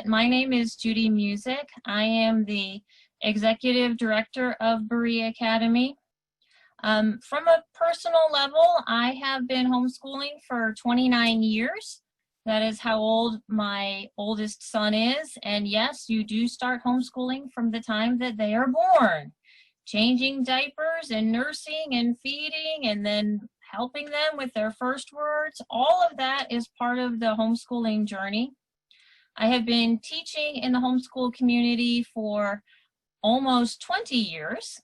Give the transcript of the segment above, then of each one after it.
My name is Judy Music. I am the Executive Director of Berea Academy. From a personal level, I have been homeschooling for 29 years. That is how old my oldest son is. And yes, you do start homeschooling from the time that they are born. Changing diapers and nursing and feeding and then helping them with their first words. All of that is part of the homeschooling journey. I have been teaching in the homeschool community for almost 20 years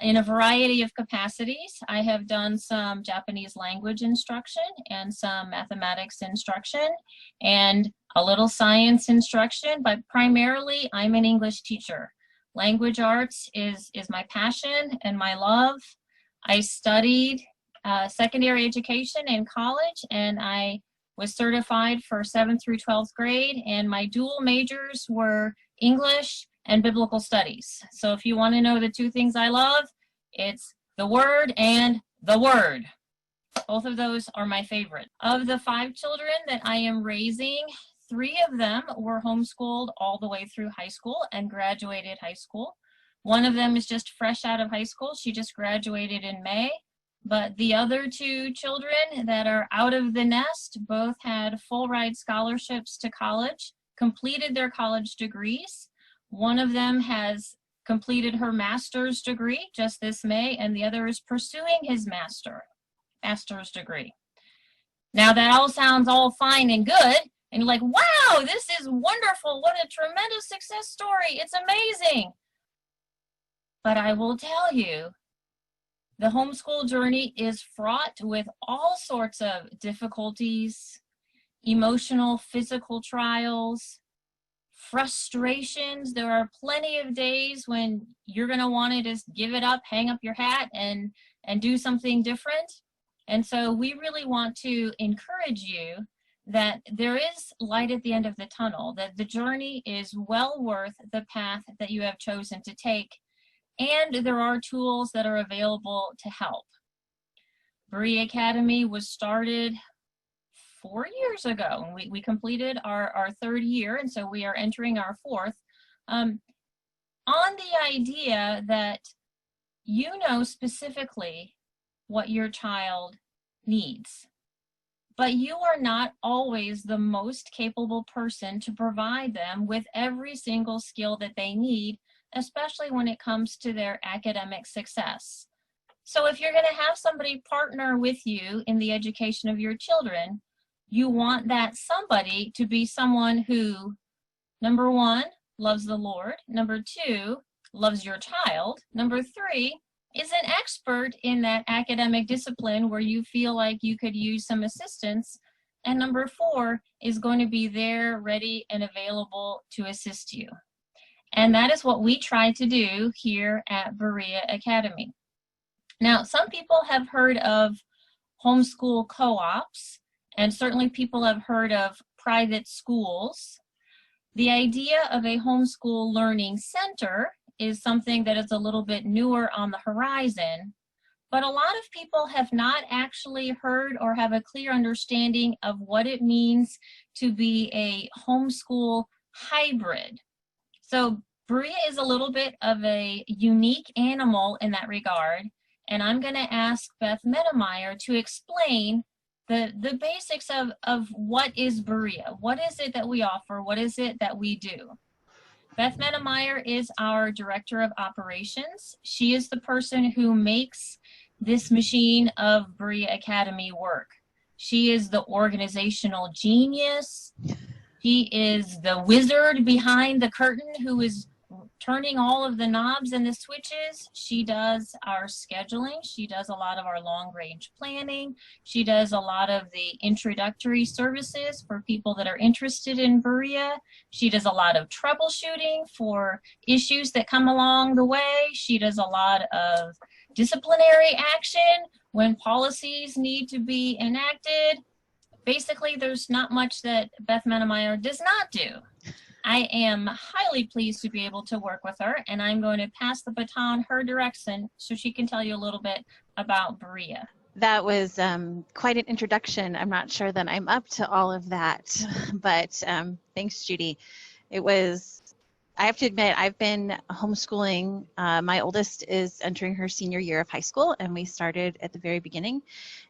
in a variety of capacities. I have done some Japanese language instruction and some mathematics instruction and a little science instruction, but primarily I'm an English teacher. Language arts is my passion and my love. I studied secondary education in college, and I was certified for 7th through 12th grade, and my dual majors were English and biblical studies. So if you want to know the two things I love, it's the Word and the Word. Both of those are my favorite. Of the 5 children that I am raising, 3 of them were homeschooled all the way through high school and graduated high school. One of them is just fresh out of high school. She just graduated in May. But the other 2 children that are out of the nest both had full ride scholarships to college, completed their college degrees. One of them has completed her master's degree just this May, and the other is pursuing his master's degree. Now that all sounds all fine and good, and you're like, wow, this is wonderful. What a tremendous success story. It's amazing. But I will tell you, the homeschool journey is fraught with all sorts of difficulties, emotional, physical trials, frustrations. There are plenty of days when you're going to want to just give it up, hang up your hat, and do something different. And so we really want to encourage you that there is light at the end of the tunnel, that the journey is well worth the path that you have chosen to take. And there are tools that are available to help. Berea Academy was started 4 years ago, and we completed our 3rd year, and so we are entering our 4th, on the idea that you know specifically what your child needs, but you are not always the most capable person to provide them with every single skill that they need, especially when it comes to their academic success. So if you're going to have somebody partner with you in the education of your children, you want that somebody to be someone who, number 1, loves the Lord, number 2, loves your child, number 3, is an expert in that academic discipline where you feel like you could use some assistance, and number 4 is going to be there, ready, and available to assist you. And that is what we try to do here at Berea Academy. Now, some people have heard of homeschool co-ops, and certainly people have heard of private schools. The idea of a homeschool learning center is something that is a little bit newer on the horizon, but a lot of people have not actually heard or have a clear understanding of what it means to be a homeschool hybrid. So Berea is a little bit of a unique animal in that regard, and I'm going to ask Beth Medemeyer to explain the basics of what is Berea. What is it that we offer? What is it that we do? Beth Medemeyer is our Director of Operations. She is the person who makes this machine of Berea Academy work. She is the organizational genius. She is the wizard behind the curtain who is turning all of the knobs and the switches. She does our scheduling. She does a lot of our long-range planning. She does a lot of the introductory services for people that are interested in Berea. She does a lot of troubleshooting for issues that come along the way. She does a lot of disciplinary action when policies need to be enacted. Basically, there's not much that Beth Medemeyer does not do. I am highly pleased to be able to work with her, and I'm going to pass the baton her direction so she can tell you a little bit about Berea. That was quite an introduction. I'm not sure that I'm up to all of that, but thanks, Judy. It was, I have to admit, I've been homeschooling. My oldest is entering her senior year of high school, and we started at the very beginning.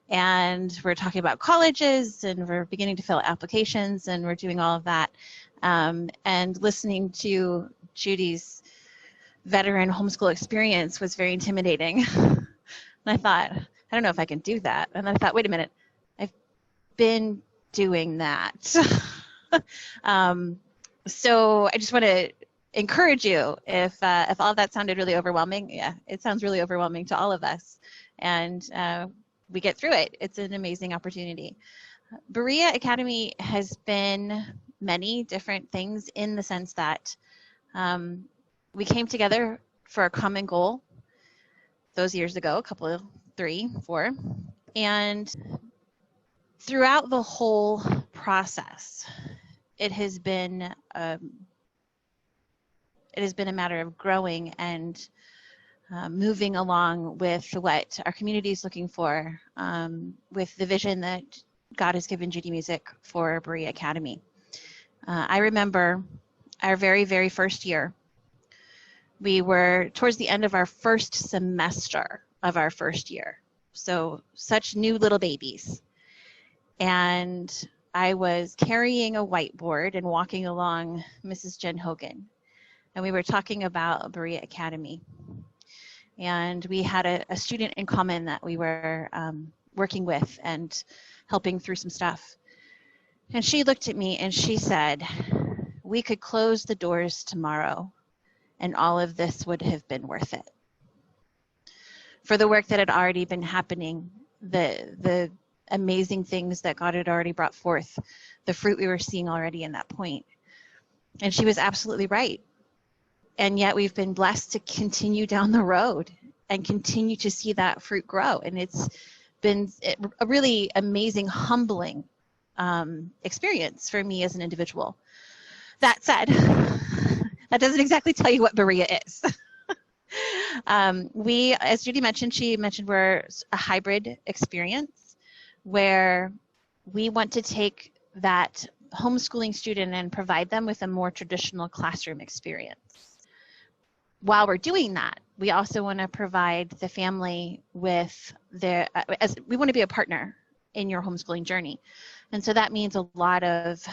And we're talking about colleges, and we're beginning to fill applications, and we're doing all of that. And listening to Judy's veteran homeschool experience was very intimidating. And I thought, I don't know if I can do that. And then I thought, wait a minute, I've been doing that. So I just want to encourage you, if all of that sounded really overwhelming, yeah, it sounds really overwhelming to all of us. And we get through it. It's an amazing opportunity. Berea Academy has been many different things in the sense that we came together for a common goal those years ago, a couple of 3, 4, and throughout the whole process, it has been a matter of growing and moving along with what our community is looking for, with the vision that God has given Judy Music for Berea Academy. I remember our very, very first year. We were towards the end of our first semester of our first year. So such new little babies. And I was carrying a whiteboard and walking along Mrs. Jen Hogan. And we were talking about Berea Academy. And we had a student in common that we were working with and helping through some stuff. And she looked at me and she said, we could close the doors tomorrow and all of this would have been worth it. For the work that had already been happening, the amazing things that God had already brought forth, the fruit we were seeing already in that point. And she was absolutely right. And yet we've been blessed to continue down the road and continue to see that fruit grow. And it's been a really amazing, humbling experience for me as an individual. That said, that doesn't exactly tell you what Berea is. We, as Judy mentioned, she mentioned we're a hybrid experience where we want to take that homeschooling student and provide them with a more traditional classroom experience. While we're doing that, we also want to provide the family with their, as we want to be a partner in your homeschooling journey. And so that means a lot of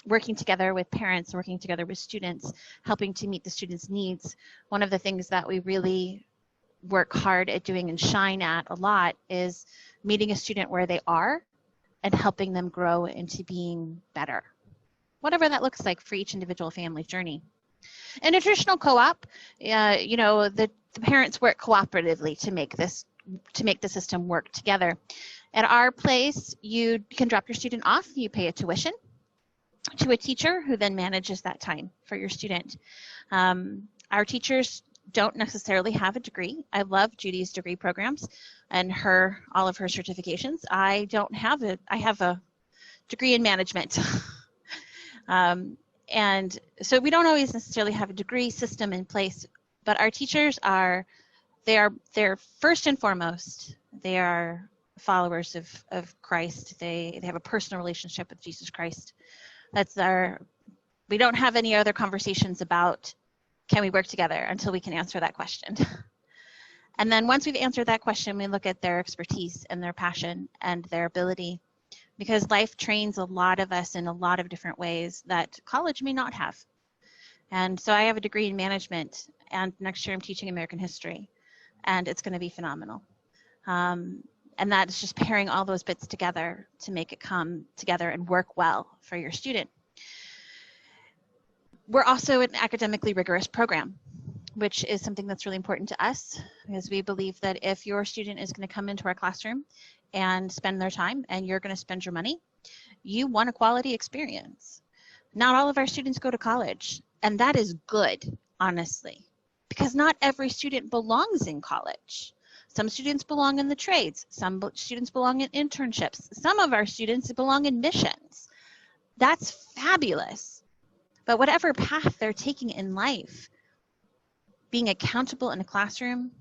working together with parents, working together with students, helping to meet the students' needs. One of the things that we really work hard at doing and shine at a lot is meeting a student where they are and helping them grow into being better, whatever that looks like for each individual family journey. In a traditional co-op, you know, the parents work cooperatively to make the system work together. At our place, you can drop your student off. You pay a tuition to a teacher who then manages that time for your student. Our teachers don't necessarily have a degree. I love Judy's degree programs and all of her certifications. I don't have it. I have a degree in management. And so we don't always necessarily have a degree system in place, but our teachers they're first and foremost, they are followers of Christ. They have a personal relationship with Jesus Christ. We don't have any other conversations about can we work together until we can answer that question. And then once we've answered that question, we look at their expertise and their passion and their ability, because life trains a lot of us in a lot of different ways that college may not have. And so I have a degree in management, and next year I'm teaching American history, and it's going to be phenomenal. And that is just pairing all those bits together to make it come together and work well for your student. We're also an academically rigorous program, which is something that's really important to us, because we believe that if your student is going to come into our classroom and spend their time and you're going to spend your money, you want a quality experience. Not all of our students go to college, and that is good, honestly, because not every student belongs in college. Some students belong in the trades. Some students belong in internships. Some of our students belong in missions. That's fabulous. But whatever path they're taking in life, being accountable in a classroom,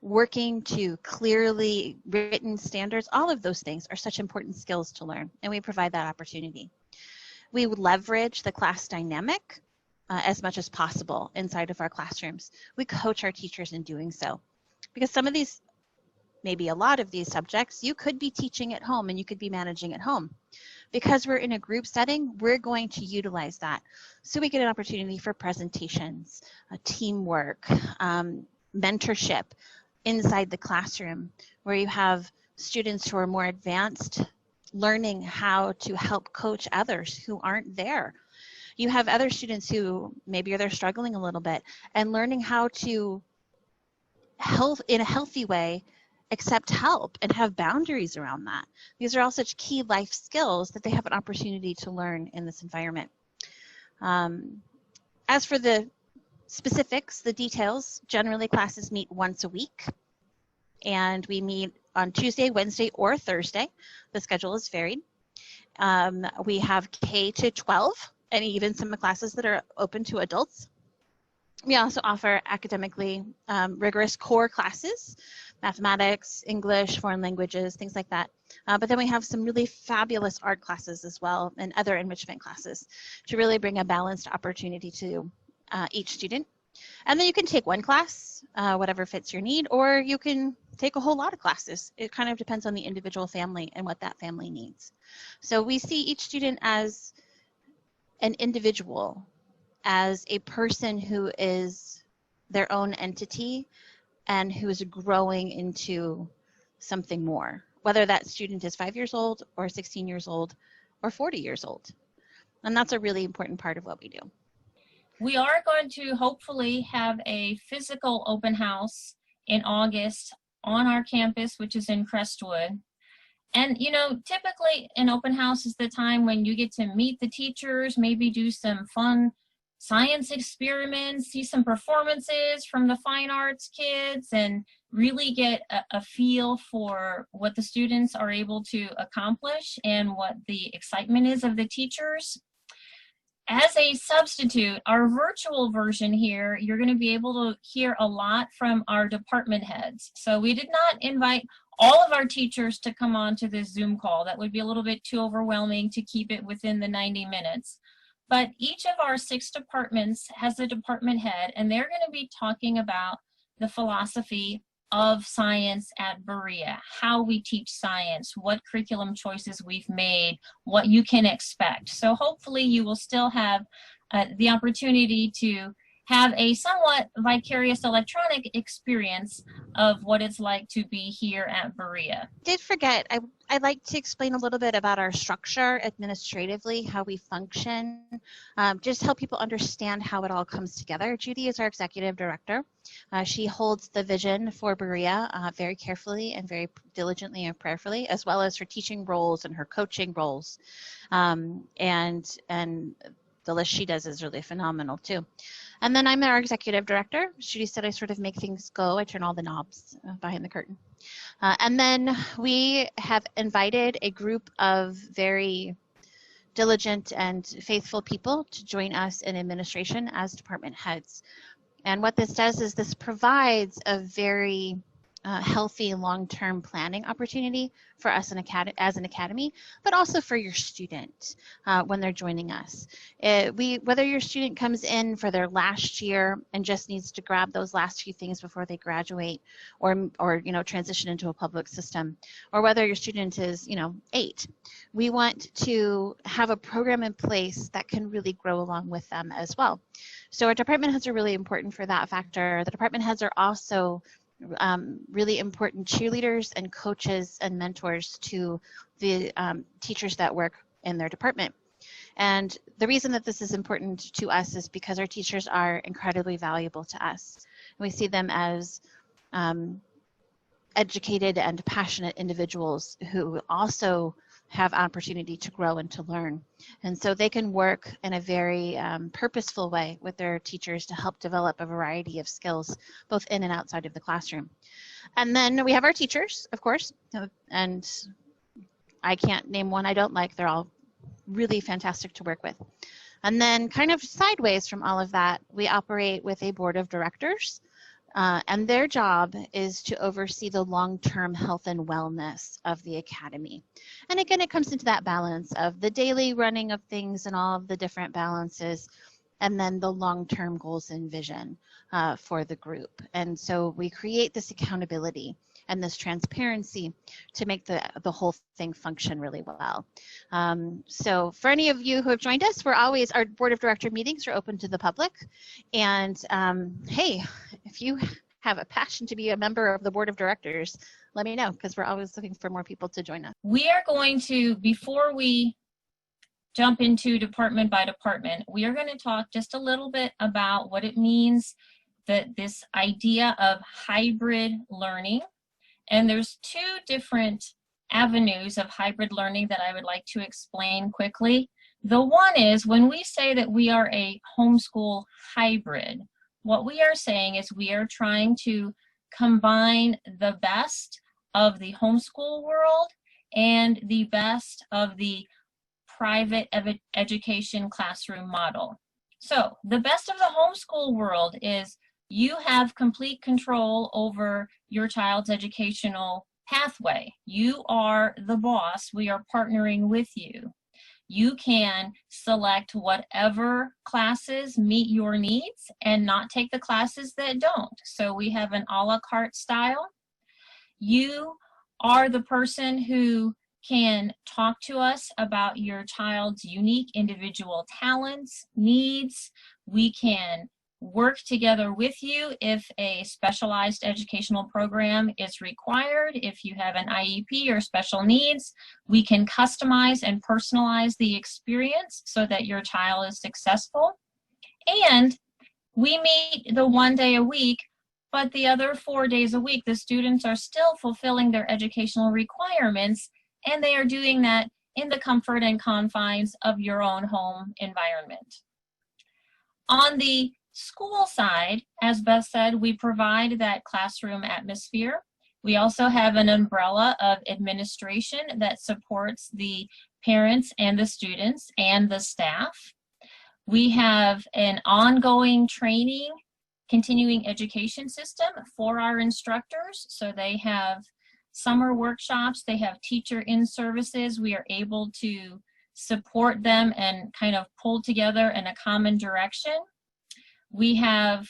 working to clearly written standards, all of those things are such important skills to learn, and we provide that opportunity. We would leverage the class dynamic as much as possible inside of our classrooms. We coach our teachers in doing so, because some of these, maybe a lot of these subjects, you could be teaching at home and you could be managing at home. Because we're in a group setting, we're going to utilize that. So we get an opportunity for presentations, teamwork, mentorship inside the classroom, where you have students who are more advanced learning how to help coach others who aren't there. You have other students who maybe they're struggling a little bit and learning how to help in a healthy way, accept help and have boundaries around that. These are all such key life skills that they have an opportunity to learn in this environment. As for the specifics, the details, generally classes meet once a week, and we meet on Tuesday, Wednesday, or Thursday. The schedule is varied. We have K to 12, and even some classes that are open to adults. We also offer academically rigorous core classes, mathematics, English, foreign languages, things like that. But then we have some really fabulous art classes as well, and other enrichment classes to really bring a balanced opportunity to each student. And then you can take one class, whatever fits your need, or you can take a whole lot of classes. It kind of depends on the individual family and what that family needs. So we see each student as an individual, as a person who is their own entity and who is growing into something more, whether that student is 5 years old or 16 years old or 40 years old. And that's a really important part of what we do. We are going to hopefully have a physical open house in August on our campus, which is in Crestwood. And, you know, typically an open house is the time when you get to meet the teachers, maybe do some fun science experiments, see some performances from the fine arts kids, and really get a feel for what the students are able to accomplish and what the excitement is of the teachers. As a substitute, our virtual version here, you're going to be able to hear a lot from our department heads. So we did not invite all of our teachers to come on to this Zoom call. That would be a little bit too overwhelming to keep it within the 90 minutes. But each of our 6 departments has a department head, and they're going to be talking about the philosophy of science at Berea, how we teach science, what curriculum choices we've made, what you can expect. So hopefully you will still have the opportunity to have a somewhat vicarious electronic experience of what it's like to be here at Berea. Did forget, I'd like to explain a little bit about our structure administratively, how we function, just help people understand how it all comes together. Judy is our executive director. She holds the vision for Berea very carefully and very diligently and prayerfully, as well as her teaching roles and her coaching roles. And the list she does is really phenomenal too. And then I'm our executive director. Judy said I sort of make things go. I turn all the knobs behind the curtain. And then we have invited a group of very diligent and faithful people to join us in administration as department heads. And what this does is this provides a very healthy long-term planning opportunity for us as an academy, but also for your student when they're joining us. Whether your student comes in for their last year and just needs to grab those last few things before they graduate, or transition into a public system, or whether your student is 8, we want to have a program in place that can really grow along with them as well. So our department heads are really important for that factor. The department heads are also really important cheerleaders and coaches and mentors to the teachers that work in their department. And the reason that this is important to us is because our teachers are incredibly valuable to us. We see them as educated and passionate individuals who also have opportunity to grow and to learn. And so they can work in a very purposeful way with their teachers to help develop a variety of skills, both in and outside of the classroom. And then we have our teachers, of course, and I can't name one I don't like. They're all really fantastic to work with. And then kind of sideways from all of that, we operate with a board of directors And their job is to oversee the long-term health and wellness of the academy. And again, it comes into that balance of the daily running of things and all of the different balances, and then the long-term goals and vision for the group. And so we create this accountability and this transparency to make the whole thing function really well. So for any of you who have joined us, our board of director meetings are open to the public. And hey, if you have a passion to be a member of the board of directors, let me know, because we're always looking for more people to join us. We are going to, before we jump into department by department, we are going to talk just a little bit about what it means, that this idea of hybrid learning. And there's two different avenues of hybrid learning that I would like to explain quickly. The one is when we say that we are a homeschool hybrid, what we are saying is we are trying to combine the best of the homeschool world and the best of the private education classroom model. So the best of the homeschool world is you have complete control over your child's educational pathway. You are the boss. We are partnering with you. You can select whatever classes meet your needs and not take the classes that don't. So we have an a la carte style. You are the person who can talk to us about your child's unique individual talents, needs. We can work together with you if a specialized educational program is required. If you have an IEP or special needs, we can customize and personalize the experience so that your child is successful. And we meet the 1 day a week, but the other 4 days a week, the students are still fulfilling their educational requirements, and they are doing that in the comfort and confines of your own home environment. On the school side, as Beth said, we provide that classroom atmosphere. We also have an umbrella of administration that supports the parents and the students and the staff. We have an ongoing training, continuing education system for our instructors. So they have summer workshops, they have teacher in-services. We are able to support them and kind of pull together in a common direction. We have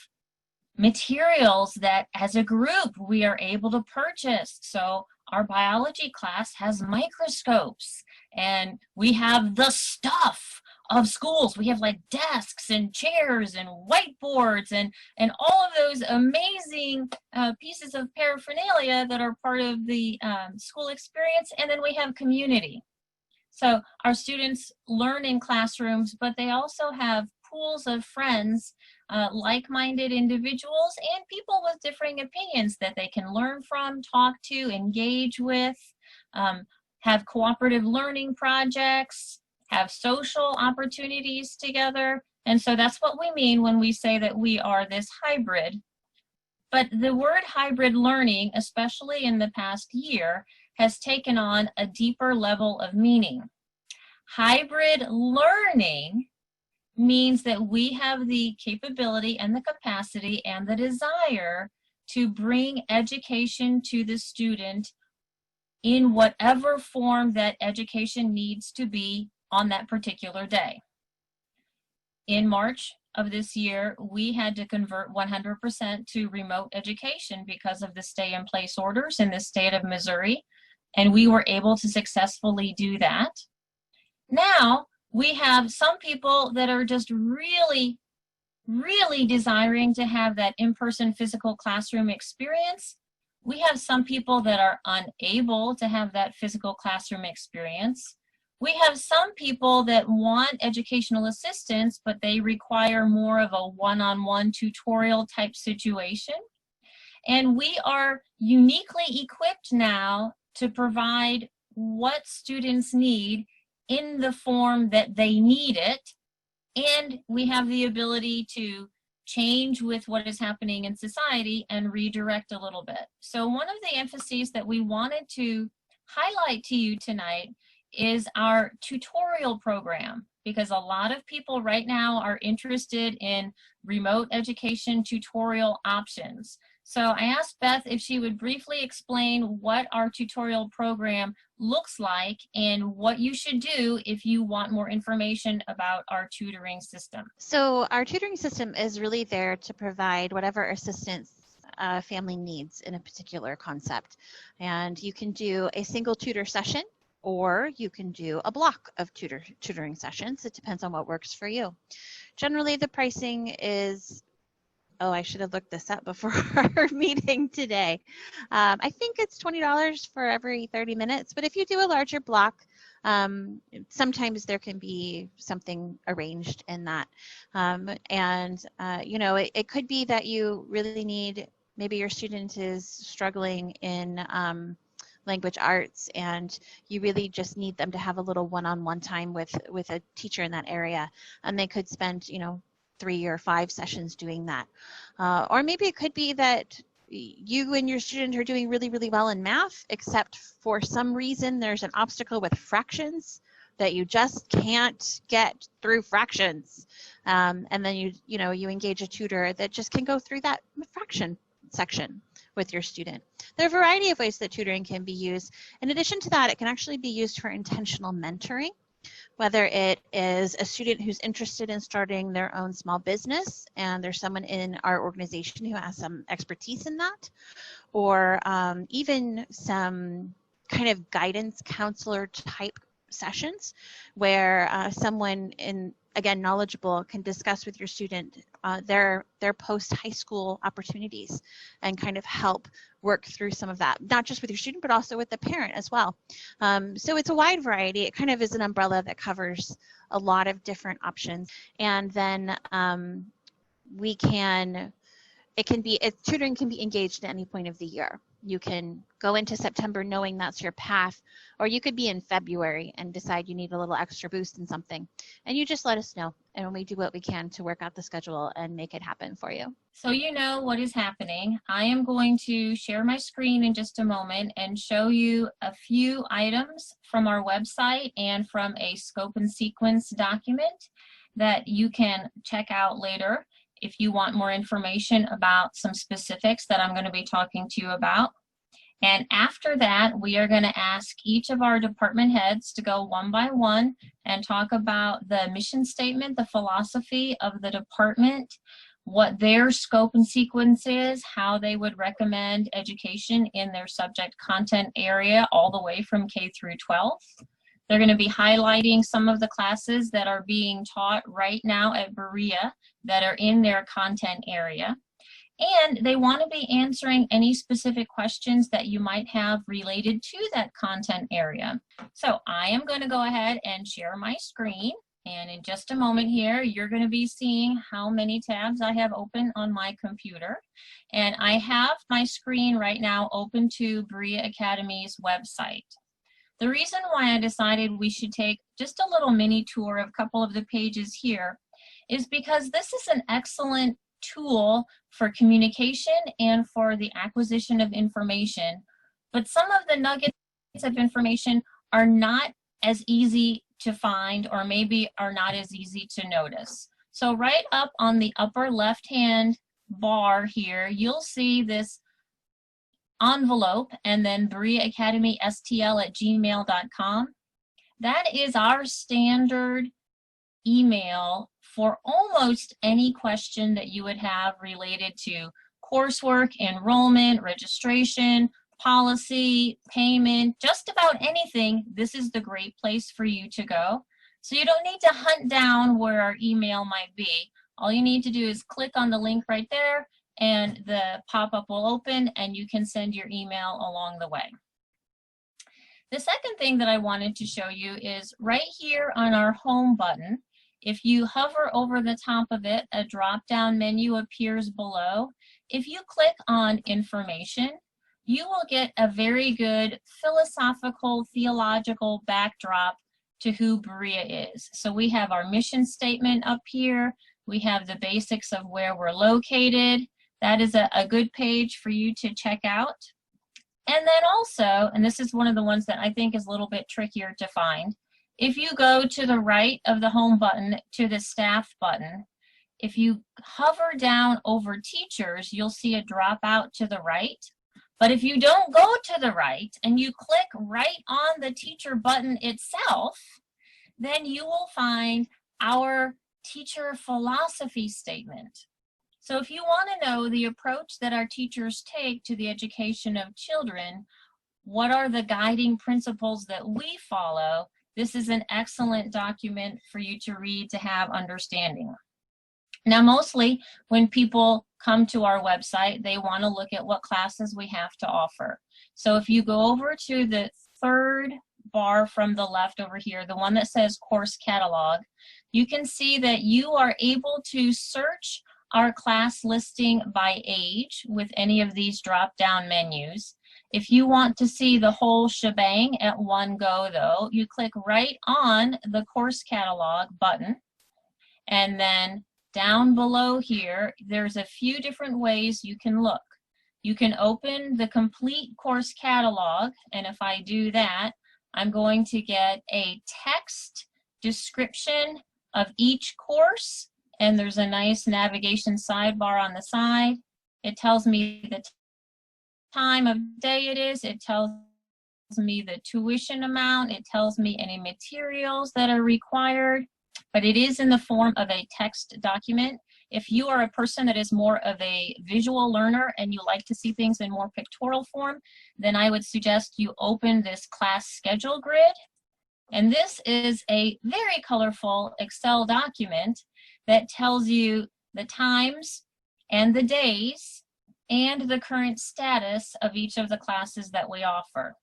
materials that as a group we are able to purchase. So our biology class has microscopes, and we have the stuff of schools. We have like desks and chairs and whiteboards and all of those amazing pieces of paraphernalia that are part of the school experience. And then we have community. So our students learn in classrooms, but they also have pools of friends, like-minded individuals, and people with differing opinions that they can learn from, talk to, engage with, have cooperative learning projects, have social opportunities together. And so that's what we mean when we say that we are this hybrid. But the word hybrid learning, especially in the past year, has taken on a deeper level of meaning. Hybrid learning means that we have the capability and the capacity and the desire to bring education to the student in whatever form that education needs to be on that particular day. In March of this year, we had to convert 100% to remote education because of the stay-in-place orders in the state of Missouri, and we were able to successfully do that. Now, we have some people that are just really, really desiring to have that in-person physical classroom experience. We have some people that are unable to have that physical classroom experience. We have some people that want educational assistance, but they require more of a one-on-one tutorial type situation. And we are uniquely equipped now to provide what students need in the form that they need it. And we have the ability to change with what is happening in society and redirect a little bit. So one of the emphases that we wanted to highlight to you tonight is our tutorial program, because a lot of people right now are interested in remote education tutorial options. So I asked Beth if she would briefly explain what our tutorial program looks like and what you should do if you want more information about our tutoring system. So our tutoring system is really there to provide whatever assistance a family needs in a particular concept. And you can do a single tutor session, or you can do a block of tutoring sessions. It depends on what works for you. Generally, the pricing is, oh, I should have looked this up before our meeting today. I think it's $20 for every 30 minutes, but if you do a larger block, sometimes there can be something arranged in that. You know, it could be that you really need, maybe your student is struggling in language arts and you really just need them to have a little one-on-one time with a teacher in that area, and they could spend, you know, 3 or 5 sessions doing that. Or maybe it could be that you and your student are doing really, really well in math, except for some reason there's an obstacle with fractions that you just can't get through fractions. And then you engage a tutor that just can go through that fraction section with your student. There are a variety of ways that tutoring can be used. In addition to that, it can actually be used for intentional mentoring, whether it is a student who's interested in starting their own small business and there's someone in our organization who has some expertise in that, or even some kind of guidance counselor type sessions where someone again knowledgeable can discuss with your student their post-high school opportunities and kind of help work through some of that, not just with your student but also with the parent as well. So it's a wide variety. It kind of is an umbrella that covers a lot of different options. And then tutoring can be engaged at any point of the year. You can go into September knowing that's your path, or you could be in February and decide you need a little extra boost in something. And you just let us know, and we do what we can to work out the schedule and make it happen for you. So you know what is happening. I am going to share my screen in just a moment and show you a few items from our website and from a scope and sequence document that you can check out later if you want more information about some specifics that I'm going to be talking to you about. And after that, we are going to ask each of our department heads to go one by one and talk about the mission statement, the philosophy of the department, what their scope and sequence is, how they would recommend education in their subject content area all the way from K through 12. They're going to be highlighting some of the classes that are being taught right now at Berea that are in their content area. And they want to be answering any specific questions that you might have related to that content area. So I am going to go ahead and share my screen. And in just a moment here, you're going to be seeing how many tabs I have open on my computer. And I have my screen right now open to Berea Academy's website. The reason why I decided we should take just a little mini tour of a couple of the pages here is because this is an excellent tool for communication and for the acquisition of information. But some of the nuggets of information are not as easy to find, or maybe are not as easy to notice. So right up on the upper left-hand bar here, you'll see this envelope and then bereaacademystl@gmail.com. That is our standard email for almost any question that you would have related to coursework, enrollment, registration, policy, payment, just about anything. This is the great place for you to go. So you don't need to hunt down where our email might be. All you need to do is click on the link right there and the pop-up will open and you can send your email along the way. The second thing that I wanted to show you is right here on our home button. If you hover over the top of it, a drop-down menu appears below. If you click on information, you will get a very good philosophical, theological backdrop to who Berea is. So we have our mission statement up here. We have the basics of where we're located. That is a good page for you to check out. And then also, and this is one of the ones that I think is a little bit trickier to find, if you go to the right of the home button to the staff button, if you hover down over teachers, you'll see a drop out to the right. But if you don't go to the right and you click right on the teacher button itself, then you will find our teacher philosophy statement. So if you want to know the approach that our teachers take to the education of children, what are the guiding principles that we follow, this is an excellent document for you to read to have understanding. Now, mostly when people come to our website, they want to look at what classes we have to offer. So if you go over to the third bar from the left over here, the one that says course catalog, you can see that you are able to search our class listing by age with any of these drop-down menus. If you want to see the whole shebang at one go, though, you click right on the course catalog button, and then down below here, there's a few different ways you can look. You can open the complete course catalog, and if I do that, I'm going to get a text description of each course, and there's a nice navigation sidebar on the side. It tells me the time of day it is, it tells me the tuition amount, it tells me any materials that are required, but it is in the form of a text document. If you are a person that is more of a visual learner and you like to see things in more pictorial form, then I would suggest you open this class schedule grid. And this is a very colorful Excel document that tells you the times and the days and the current status of each of the classes that we offer.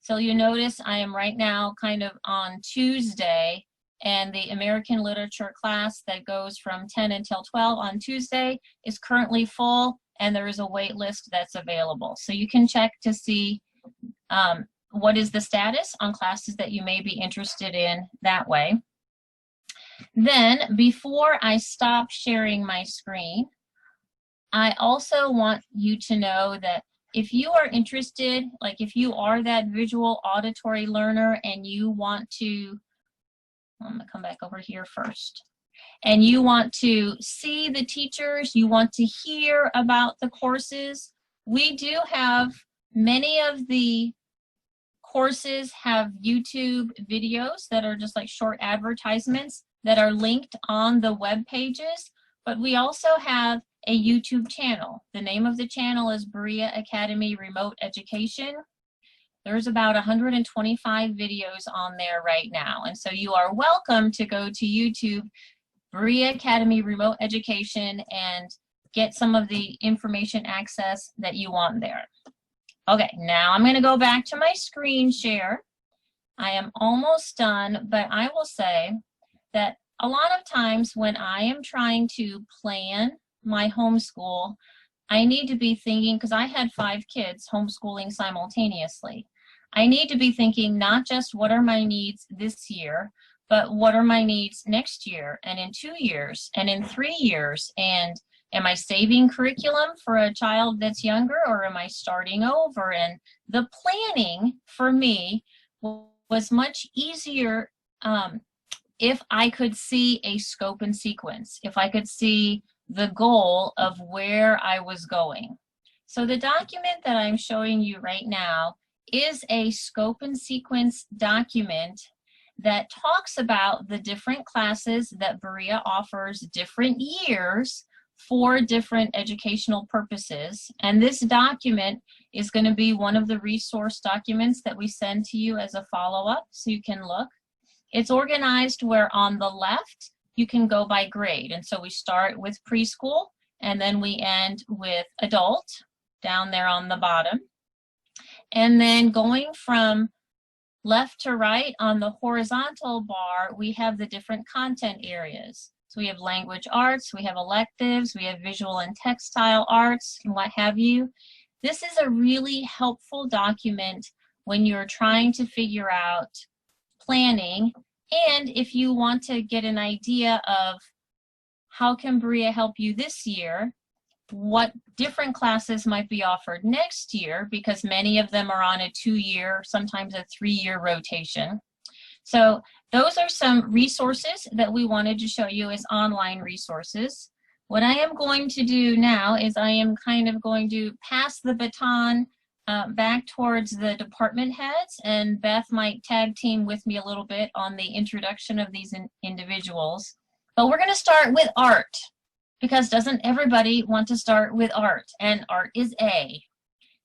So you notice I am right now kind of on Tuesday, and the American Literature class that goes from 10 until 12 on Tuesday is currently full, and there is a wait list that's available. So you can check to see what is the status on classes that you may be interested in that way. Then, before I stop sharing my screen, I also want you to know that if you are interested, like if you are that visual auditory learner and you want to, I'm gonna come back over here first, and you want to see the teachers, you want to hear about the courses, we do have many of the courses have YouTube videos that are just like short advertisements that are linked on the web pages, but we also have a YouTube channel. The name of the channel is Berea Academy Remote Education. There's about 125 videos on there right now, and so you are welcome to go to YouTube, Berea Academy Remote Education, and get some of the information access that you want there. Okay, now I'm going to go back to my screen share. I am almost done, but I will say that a lot of times when I am trying to plan my homeschool, I need to be thinking, because I had 5 kids homeschooling simultaneously, I need to be thinking not just what are my needs this year, but what are my needs next year, and in 2 years, and in 3 years, and am I saving curriculum for a child that's younger, or am I starting over? And the planning for me was much easier if I could see a scope and sequence, if I could see the goal of where I was going. So the document that I'm showing you right now is a scope and sequence document that talks about the different classes that Berea offers different years for different educational purposes. And this document is going to be one of the resource documents that we send to you as a follow-up so you can look. It's organized where on the left you can go by grade. And so we start with preschool and then we end with adult down there on the bottom. And then going from left to right on the horizontal bar, we have the different content areas. So we have language arts, we have electives, we have visual and textile arts, and what have you. This is a really helpful document when you're trying to figure out planning, and if you want to get an idea of how can Berea help you this year, what different classes might be offered next year, because many of them are on a 2-year, sometimes a 3-year rotation. So those are some resources that we wanted to show you as online resources. What I am going to do now is I am kind of going to pass the baton back towards the department heads, and Beth might tag team with me a little bit on the introduction of these individuals. But we're going to start with art, because doesn't everybody want to start with art? And art is A.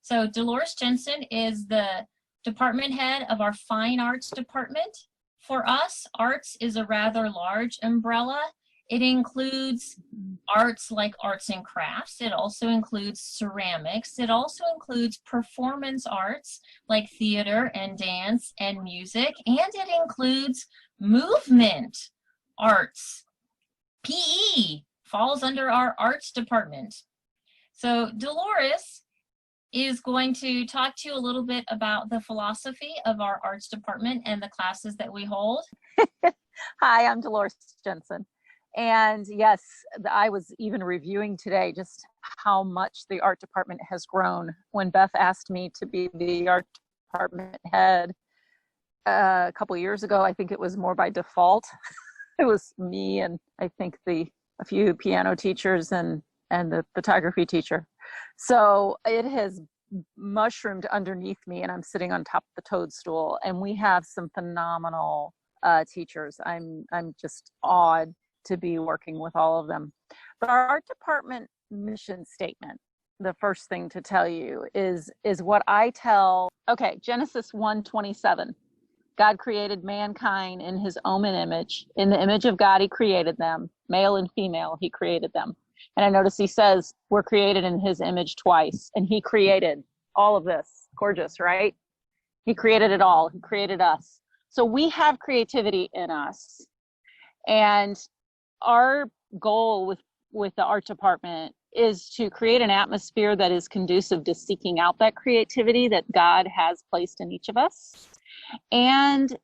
So Dolores Jensen is the department head of our fine arts department. For us, arts is a rather large umbrella. It includes arts like arts and crafts. It also includes ceramics. It also includes performance arts like theater and dance and music. And it includes movement arts. PE falls under our arts department. So Dolores is going to talk to you a little bit about the philosophy of our arts department and the classes that we hold. Hi, I'm Dolores Jensen. And yes, I was even reviewing today just how much the art department has grown. When Beth asked me to be the art department head a couple of years ago, I think it was more by default. It was me and I think a few piano teachers and the photography teacher. So it has mushroomed underneath me, and I'm sitting on top of the toadstool, and we have some phenomenal teachers. I'm just awed to be working with all of them. But our art department mission statement, the first thing to tell you is what I tell. Okay, Genesis 1:27. God created mankind in his own image. In the image of God, he created them. Male and female, he created them. And I notice he says we're created in his image twice. And he created all of this. Gorgeous, right? He created it all. He created us. So we have creativity in us. And our goal with the art department is to create an atmosphere that is conducive to seeking out that creativity that God has placed in each of us. And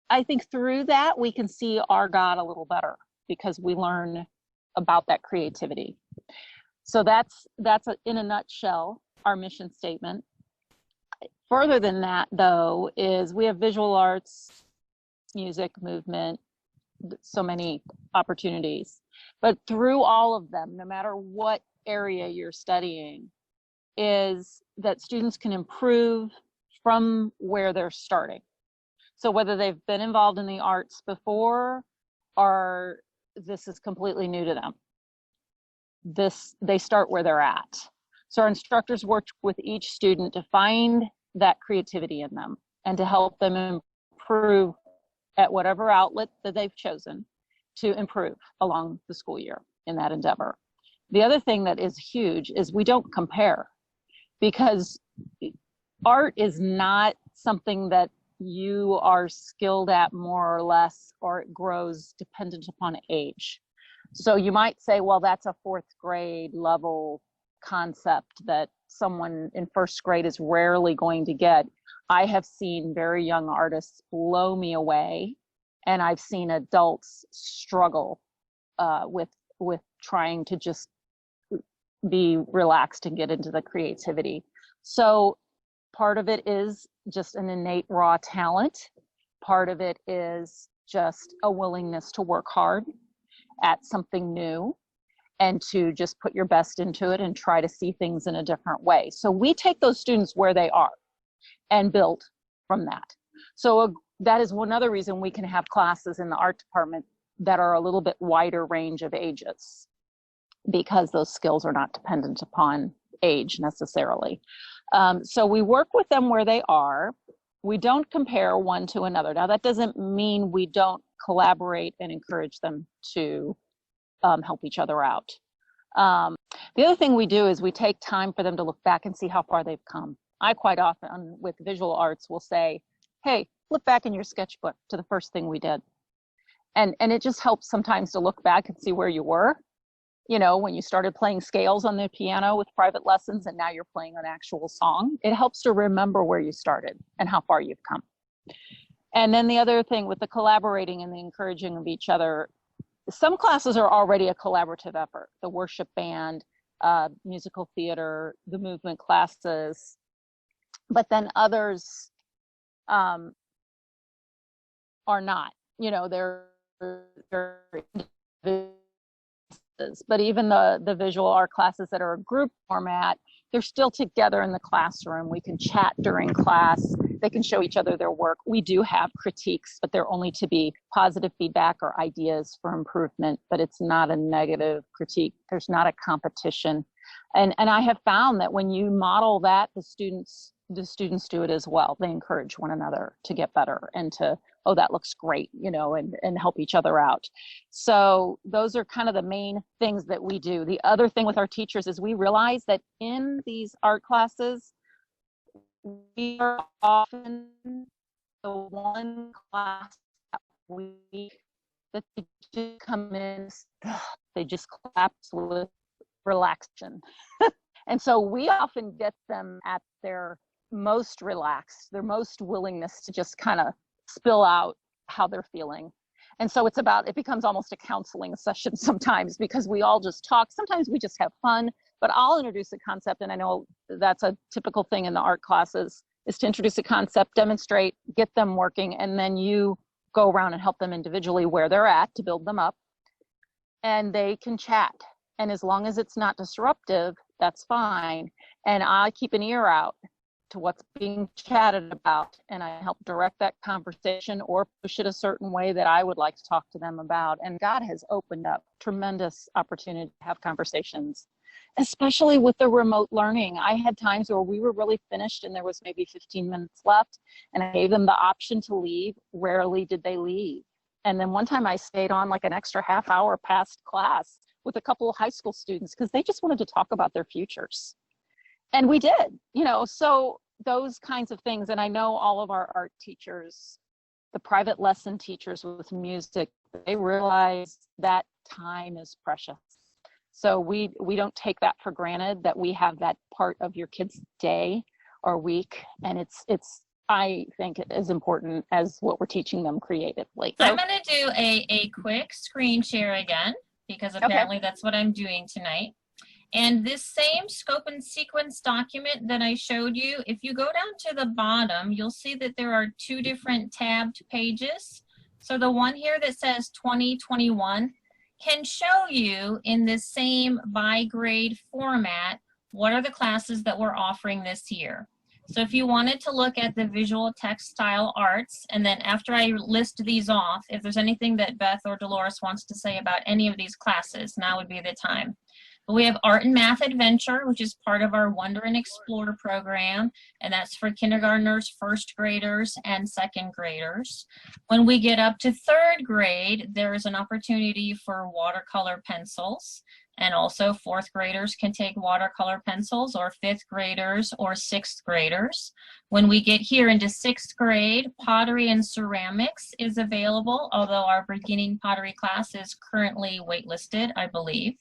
I think through that, we can see our God a little better because we learn about that creativity. So that's in a nutshell, our mission statement. Further than that, though, is we have visual arts, music, movement, so many opportunities. But through all of them, no matter what area you're studying, is that students can improve from where they're starting. So whether they've been involved in the arts before or this is completely new to them, they start where they're at. So our instructors work with each student to find that creativity in them and to help them improve at whatever outlet that they've chosen to improve along the school year in that endeavor. The other thing that is huge is we don't compare, because art is not something that you are skilled at more or less, or it grows dependent upon age. So you might say, well, that's a fourth grade level concept that someone in first grade is rarely going to get. I have seen very young artists blow me away, and I've seen adults struggle with trying to just be relaxed and get into the creativity. So part of it is just an innate raw talent. Part of it is just a willingness to work hard at something new and to just put your best into it and try to see things in a different way. So we take those students where they are and build from that. So that is one other reason we can have classes in the art department that are a little bit wider range of ages, because those skills are not dependent upon age necessarily. So we work with them where they are. We don't compare one to another. Now, that doesn't mean we don't collaborate and encourage them to help each other out. The other thing we do is we take time for them to look back and see how far they've come. I quite often with visual arts will say, hey, look back in your sketchbook to the first thing we did. And it just helps sometimes to look back and see where you were. You know, when you started playing scales on the piano with private lessons and now you're playing an actual song, it helps to remember where you started and how far you've come. And then the other thing with the collaborating and the encouraging of each other, some classes are already a collaborative effort. The worship band, musical theater, the movement classes, but then others are not. You know, they're classes, but even the visual art classes that are a group format, they're still together in the classroom. We can chat during class. They can show each other their work. We do have critiques, but they're only to be positive feedback or ideas for improvement, but it's not a negative critique. There's not a competition. And I have found that when you model that, the students do it as well. They encourage one another to get better and to, oh, that looks great, you know, and help each other out. So those are kind of the main things that we do. The other thing with our teachers is we realize that in these art classes, we are often the one class that week that they just come in, they just collapse with relaxation. And so we often get them at their most relaxed, their most willingness to just kind of spill out how they're feeling. And so it becomes almost a counseling session sometimes, because we all just talk. Sometimes we just have fun, but I'll introduce a concept. And I know that's a typical thing in the art classes, is to introduce a concept, demonstrate, get them working, and then you go around and help them individually where they're at to build them up. And they can chat. And as long as it's not disruptive, that's fine. And I keep an ear out to what's being chatted about, and I help direct that conversation or push it a certain way that I would like to talk to them about. And God has opened up tremendous opportunity to have conversations, especially with the remote learning. I had times where we were really finished and there was maybe 15 minutes left, and I gave them the option to leave. Rarely did they leave. And then one time I stayed on like an extra half hour past class with a couple of high school students because they just wanted to talk about their futures. And we did, you know, so those kinds of things. And I know all of our art teachers, the private lesson teachers with music, they realize that time is precious. So we don't take that for granted, that we have that part of your kid's day or week. And it's I think, as important as what we're teaching them creatively. So, I'm going to do a quick screen share again, because apparently that's what I'm doing tonight. And this same scope and sequence document that I showed you, if you go down to the bottom, you'll see that there are two different tabbed pages. So the one here that says 2021 can show you in this same by grade format what are the classes that we're offering this year. So if you wanted to look at the visual textile arts, and then after I list these off, if there's anything that Beth or Dolores wants to say about any of these classes, now would be the time. But we have Art and Math Adventure, which is part of our Wonder and Explore program, and that's for kindergartners, first graders, and second graders. When we get up to third grade, there is an opportunity for watercolor pencils. And also fourth graders can take watercolor pencils, or fifth graders or sixth graders. When we get here into sixth grade, pottery and ceramics is available, although our beginning pottery class is currently waitlisted, I believe.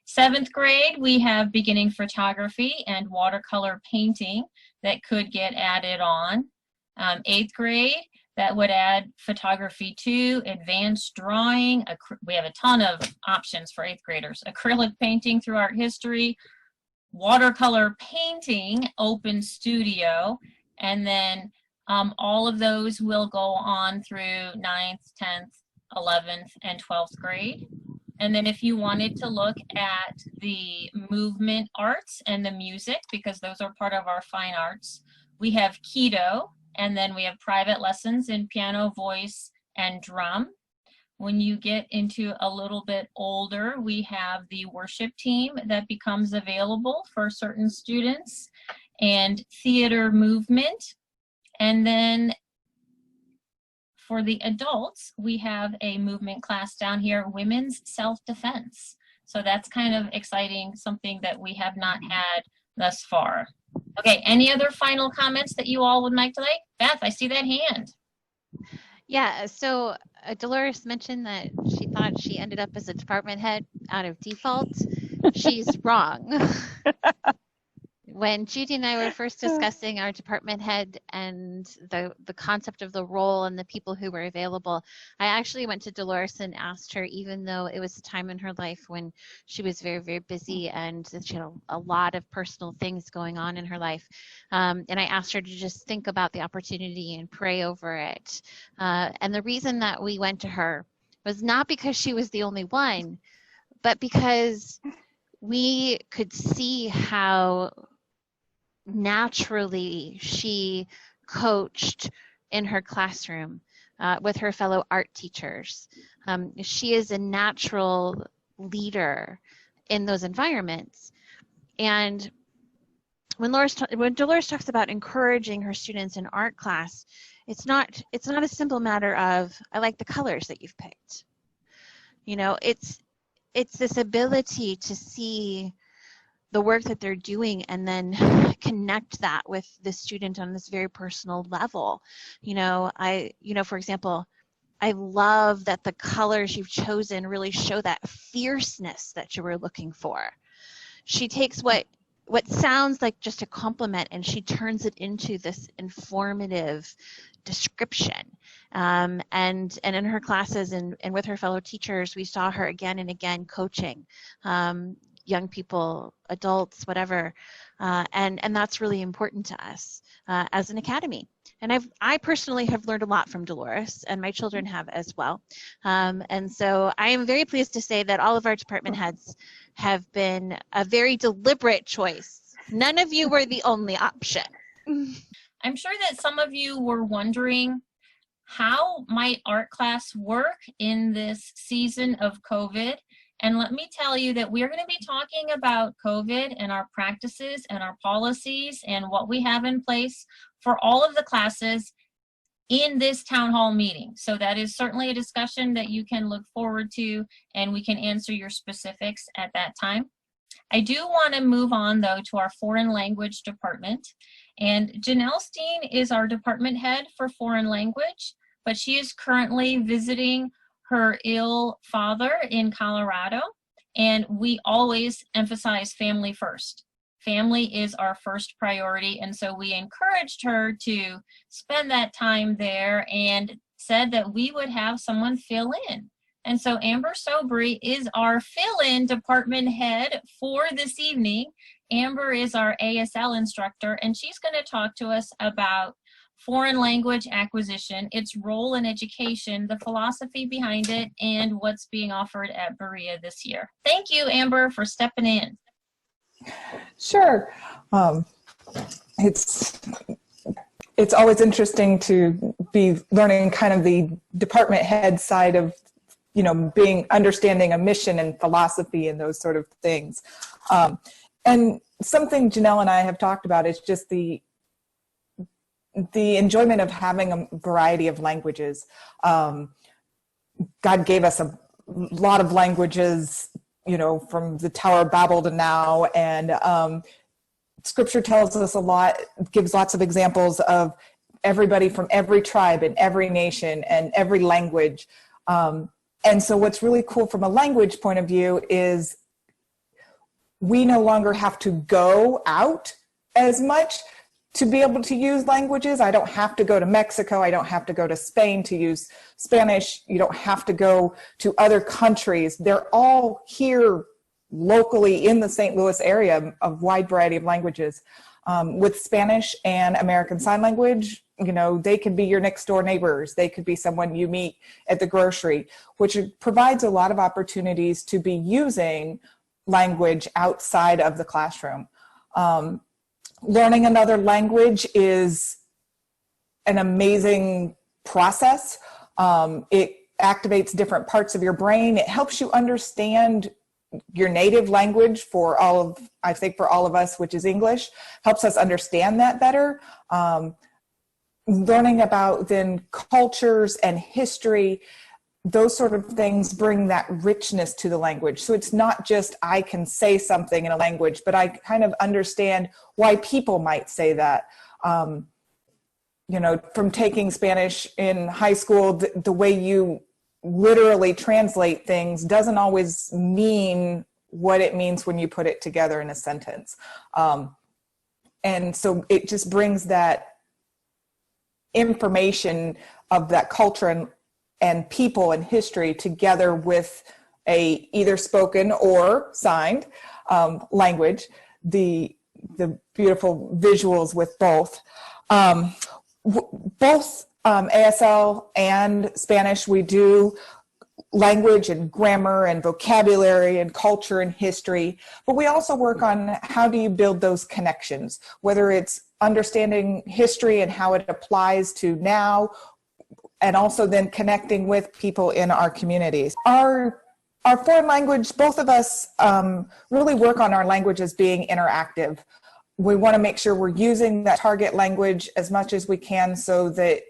Seventh grade, we have beginning photography and watercolor painting that could get added on. Eighth grade, that would add photography 2, advanced drawing. We have a ton of options for 8th graders. Acrylic painting through art history, watercolor painting, open studio, and then all of those will go on through 9th, 10th, 11th, and 12th grade. And then if you wanted to look at the movement arts and the music, because those are part of our fine arts, we have Keto, and then we have private lessons in piano, voice, and drum. When you get into a little bit older, we have the worship team that becomes available for certain students, and theater movement. And then for the adults, we have a movement class down here, women's self-defense. So that's kind of exciting, something that we have not had thus far. Okay, any other final comments that you all would like to make? Beth, I see that hand. Yeah, so Dolores mentioned that she thought she ended up as a department head out of default. She's wrong. When Judy and I were first discussing our department head and the concept of the role and the people who were available, I actually went to Dolores and asked her, even though it was a time in her life when she was very, very busy and she had a lot of personal things going on in her life, and I asked her to just think about the opportunity and pray over it. And the reason that we went to her was not because she was the only one, but because we could see how naturally she coached in her classroom with her fellow art teachers. She is a natural leader in those environments. And when Dolores talks about encouraging her students in art class, it's not a simple matter of, I like the colors that you've picked. You know, it's this ability to see the work that they're doing and then connect that with the student on this very personal level. You know, for example, I love that the colors you've chosen really show that fierceness that you were looking for. She takes what sounds like just a compliment and she turns it into this informative description. And in her classes and with her fellow teachers, we saw her again and again coaching young people, adults, whatever. And that's really important to us as an academy. And I personally have learned a lot from Dolores, and my children have as well. And so I am very pleased to say that all of our department heads have been a very deliberate choice. None of you were the only option. I'm sure that some of you were wondering, how might art class work in this season of COVID? And let me tell you that we're going to be talking about COVID and our practices and our policies and what we have in place for all of the classes in this town hall meeting. So that is certainly a discussion that you can look forward to, and we can answer your specifics at that time. I do want to move on though to our foreign language department. And Janelle Steen is our department head for foreign language, but she is currently visiting her ill father in Colorado, and we always emphasize family first. Family is our first priority, and so we encouraged her to spend that time there and said that we would have someone fill in. And so Amber Sobry is our fill-in department head for this evening. Amber is our ASL instructor, and she's going to talk to us about foreign language acquisition, its role in education, the philosophy behind it, and what's being offered at Berea this year. Thank you, Amber, for stepping in. Sure. It's always interesting to be learning kind of the department head side of, you know, understanding a mission and philosophy and those sort of things. And something Janelle and I have talked about is just the enjoyment of having a variety of languages. God gave us a lot of languages, you know, from the Tower of Babel to now, and Scripture tells us a lot, gives lots of examples of everybody from every tribe and every nation and every language. And so what's really cool from a language point of view is we no longer have to go out as much to be able to use languages. I don't have to go to Mexico. I don't have to go to Spain to use Spanish. You don't have to go to other countries. They're all here locally in the St. Louis area, a wide variety of languages. With Spanish and American Sign Language, you know, they could be your next door neighbors. They could be someone you meet at the grocery, which provides a lot of opportunities to be using language outside of the classroom. Learning another language is an amazing process. It activates different parts of your brain. It helps you understand your native language for all of us, which is English, helps us understand that better. Learning about then cultures and history, those sort of things bring that richness to the language. So it's not just I can say something in a language, but I kind of understand why people might say that. You know, from taking Spanish in high school, the way you literally translate things doesn't always mean what it means when you put it together in a sentence. And so it just brings that information of that culture and people and history together with a either spoken or signed language, the beautiful visuals with both. Both ASL and Spanish, we do language and grammar and vocabulary and culture and history, but we also work on how do you build those connections, whether it's understanding history and how it applies to now, and also then connecting with people in our communities. Our foreign language, both of us really work on our languages being interactive. We want to make sure we're using that target language as much as we can so that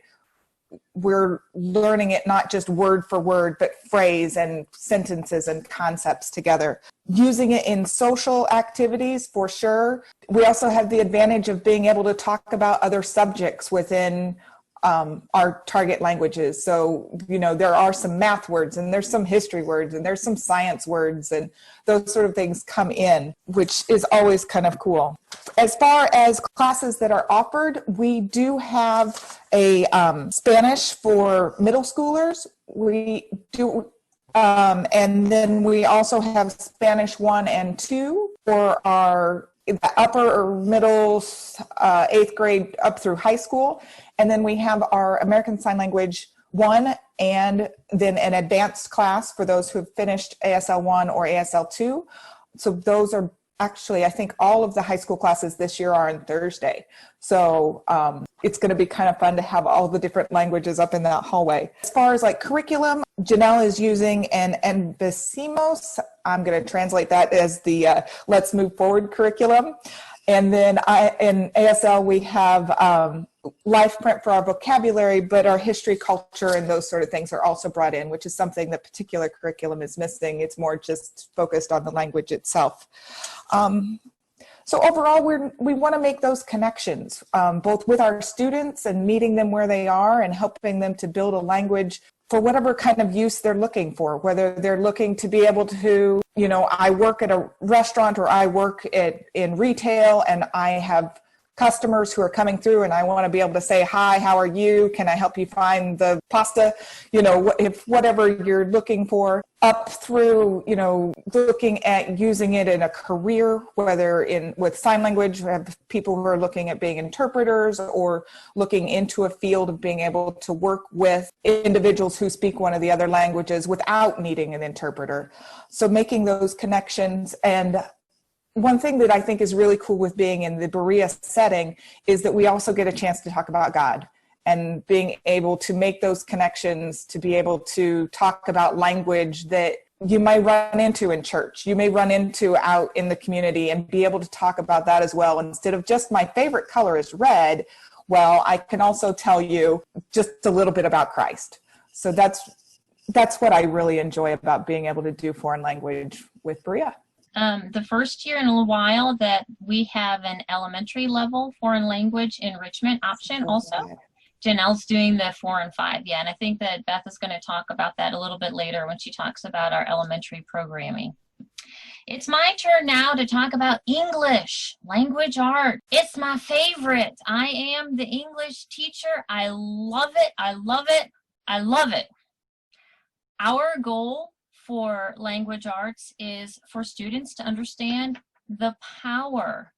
we're learning it not just word for word, but phrase and sentences and concepts together. Using it in social activities for sure. We also have the advantage of being able to talk about other subjects within our target languages. So, you know, there are some math words and there's some history words and there's some science words, and those sort of things come in, which is always kind of cool. As far as classes that are offered, we do have a Spanish for middle schoolers. We do, and then we also have Spanish 1 and 2 for our upper or middle 8th grade up through high school. And then we have our American Sign Language 1 and then an advanced class for those who have finished ASL 1 or ASL 2. So those are actually, I think all of the high school classes this year are on Thursday. So it's going to be kind of fun to have all the different languages up in that hallway. As far as like curriculum, Janelle is using an Empecemos. I'm going to translate that as the Let's Move Forward curriculum. And then in ASL, we have life print for our vocabulary, but our history, culture, and those sort of things are also brought in, which is something the particular curriculum is missing. It's more just focused on the language itself. So overall, we want to make those connections, both with our students and meeting them where they are and helping them to build a language for whatever kind of use they're looking for, whether they're looking to be able to, you know, I work at a restaurant or I work in retail and I have customers who are coming through and I want to be able to say, hi, how are you? Can I help you find the pasta? You know, if whatever you're looking for, up through, you know, looking at using it in a career, whether with sign language, we have people who are looking at being interpreters or looking into a field of being able to work with individuals who speak one of the other languages without needing an interpreter. So making those connections. And one thing that I think is really cool with being in the Berea setting is that we also get a chance to talk about God and being able to make those connections, to be able to talk about language that you may run into in church, you may run into out in the community, and be able to talk about that as well. Instead of just my favorite color is red, well, I can also tell you just a little bit about Christ. So that's what I really enjoy about being able to do foreign language with Berea. The first year in a while that we have an elementary level foreign language enrichment option also. Janelle's doing the 4 and 5, yeah, and I think that Beth is going to talk about that a little bit later when she talks about our elementary programming. It's my turn now to talk about English, language art. It's my favorite. I am the English teacher. I love it, I love it, I love it. Our goal for language arts is for students to understand the power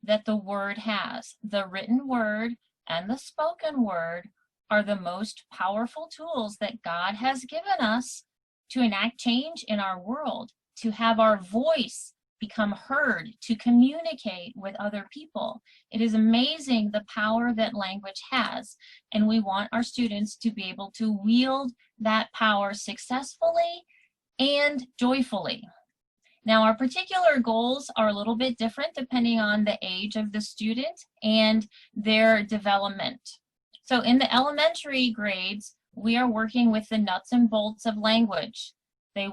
that the word has. The written word and the spoken word are the most powerful tools that God has given us to enact change in our world, to have our voice become heard, to communicate with other people. It is amazing the power that language has, and we want our students to be able to wield that power successfully and joyfully. Now, our particular goals are a little bit different depending on the age of the student and their development. So in the elementary grades, we are working with the nuts and bolts of language. They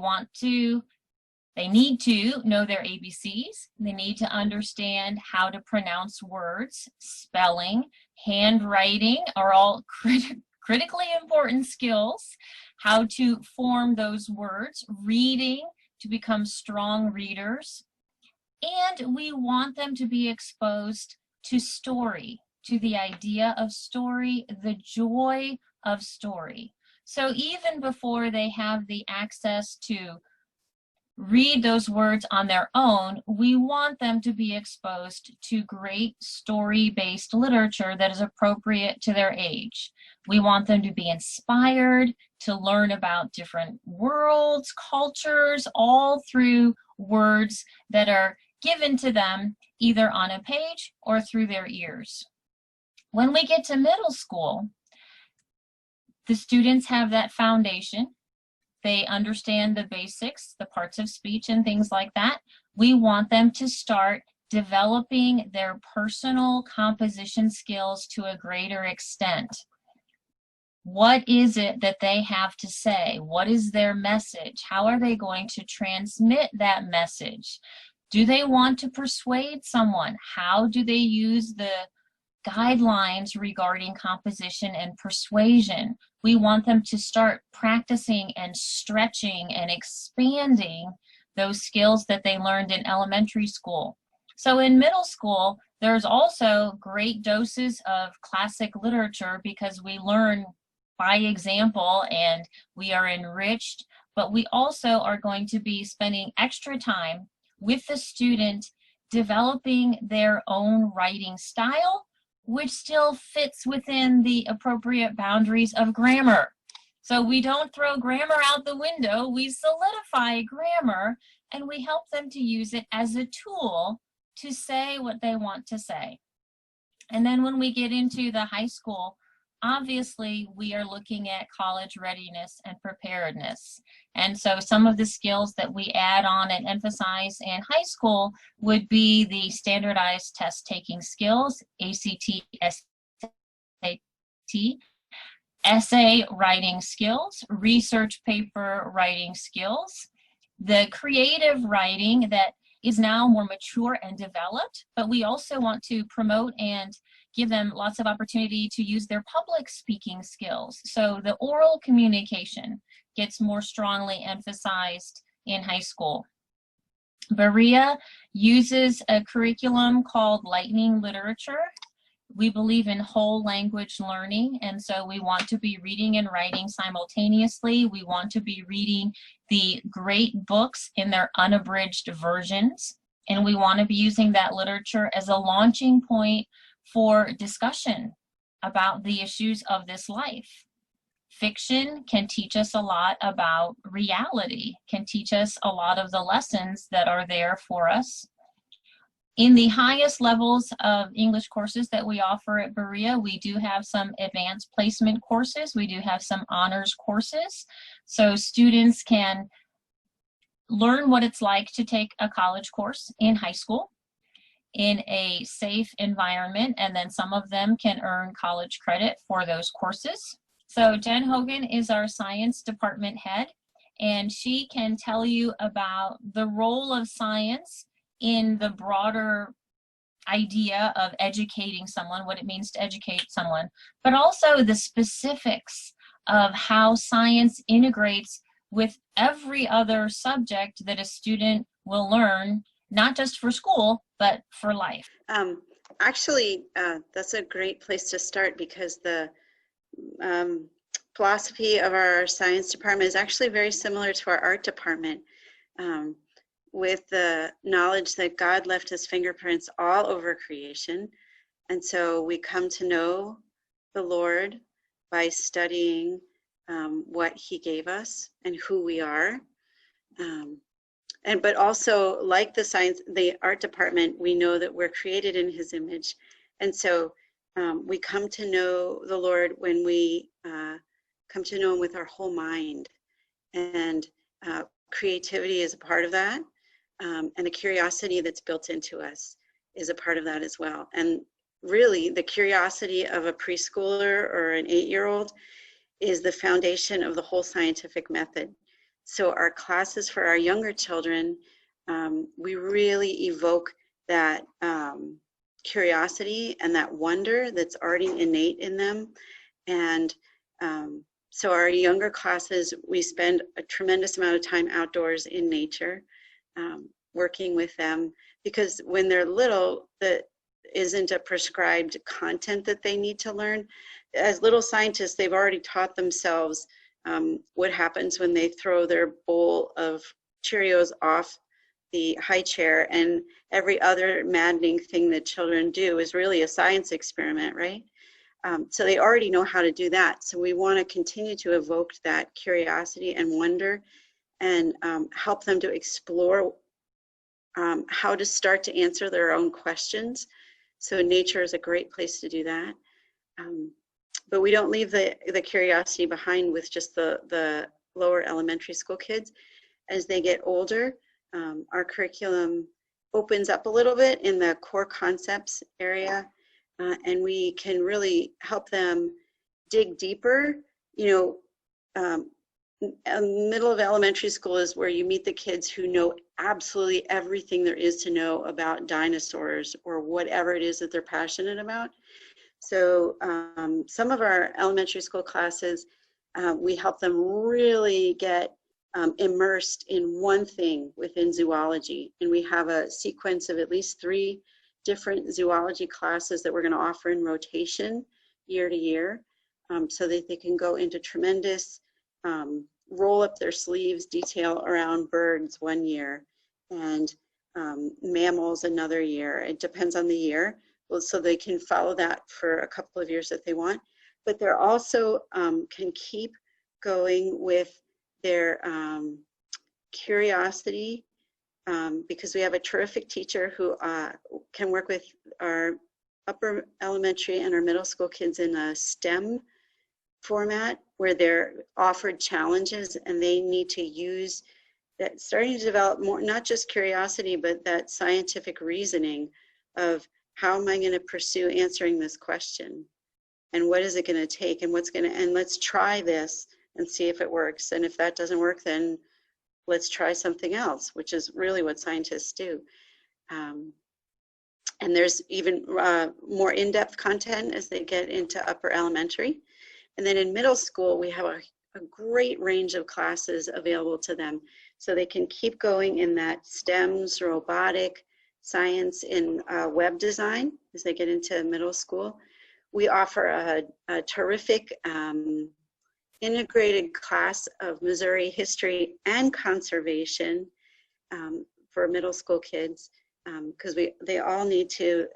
need to know their ABCs. They need to understand how to pronounce words, spelling, handwriting are all critically important skills, how to form those words, reading, to become strong readers. And we want them to be exposed to story, to the idea of story, the joy of story. So even before they have the access to read those words on their own. We want them to be exposed to great story-based literature that is appropriate to their age. We want them to be inspired to learn about different worlds, cultures, all through words that are given to them either on a page or through their ears. When we get to middle school, the students have that foundation. They understand the basics, the parts of speech and things like that. We want them to start developing their personal composition skills to a greater extent. What is it that they have to say? What is their message? How are they going to transmit that message? Do they want to persuade someone? How do they use the guidelines regarding composition and persuasion? We want them to start practicing and stretching and expanding those skills that they learned in elementary school. So in middle school, there's also great doses of classic literature because we learn by example and we are enriched, but we also are going to be spending extra time with the student developing their own writing style, which still fits within the appropriate boundaries of grammar. So we don't throw grammar out the window, we solidify grammar, and we help them to use it as a tool to say what they want to say. And then when we get into the high school, obviously we are looking at college readiness and preparedness. And so some of the skills that we add on and emphasize in high school would be the standardized test taking skills, ACT, SAT, essay writing skills, research paper writing skills, the creative writing that is now more mature and developed, but we also want to promote and give them lots of opportunity to use their public speaking skills. So the oral communication gets more strongly emphasized in high school. Berea uses a curriculum called Lightning Literature. We believe in whole language learning, and so we want to be reading and writing simultaneously. We want to be reading the great books in their unabridged versions, and we want to be using that literature as a launching point for discussion about the issues of this life. Fiction can teach us a lot about reality, can teach us a lot of the lessons that are there for us. In the highest levels of English courses that we offer at Berea, we do have some advanced placement courses. We do have some honors courses. So students can learn what it's like to take a college course in high school in a safe environment, and then some of them can earn college credit for those courses. So Jen Hogan is our science department head, and she can tell you about the role of science in the broader idea of educating someone, what it means to educate someone, but also the specifics of how science integrates with every other subject that a student will learn, not just for school, but for life. Actually, that's a great place to start, because the philosophy of our science department is actually very similar to our art department, with the knowledge that God left his fingerprints all over creation. And so we come to know the Lord by studying what he gave us and who we are. But also, like the art department, we know that we're created in his image. And so we come to know the Lord when we come to know him with our whole mind. And creativity is a part of that. And the curiosity that's built into us is a part of that as well. And really, the curiosity of a preschooler or an 8-year-old is the foundation of the whole scientific method. So our classes for our younger children, we really evoke that curiosity and that wonder that's already innate in them. And so our younger classes, we spend a tremendous amount of time outdoors in nature, working with them, because when they're little, that isn't a prescribed content that they need to learn. As little scientists, they've already taught themselves what happens when they throw their bowl of Cheerios off the high chair, and every other maddening thing that children do is really a science experiment, right? So they already know how to do that. So we want to continue to evoke that curiosity and wonder, and help them to explore how to start to answer their own questions. So nature is a great place to do that. But we don't leave the curiosity behind with just the lower elementary school kids. As they get older, our curriculum opens up a little bit in the core concepts area, and we can really help them dig deeper. You know, middle of elementary school is where you meet the kids who know absolutely everything there is to know about dinosaurs or whatever it is that they're passionate about. So some of our elementary school classes, we help them really get immersed in one thing within zoology. And we have a sequence of at least 3 different zoology classes that we're going to offer in rotation year to year, so that they can go into tremendous roll up their sleeves detail around birds one year and mammals another year. It depends on the year. Well, so they can follow that for a couple of years if they want. But they're also can keep going with their curiosity, because we have a terrific teacher who can work with our upper elementary and our middle school kids in a STEM format where they're offered challenges and they need to use that, starting to develop more, not just curiosity, but that scientific reasoning of how am I going to pursue answering this question, and what is it going to take, and what's going to, and let's try this and see if it works. And if that doesn't work, then let's try something else, which is really what scientists do. And there's even more in-depth content as they get into upper elementary. And then in middle school, we have a great range of classes available to them. So they can keep going in that STEMs, robotic, science, and web design as they get into middle school. We offer a terrific integrated class of Missouri history and conservation for middle school kids, because they all need to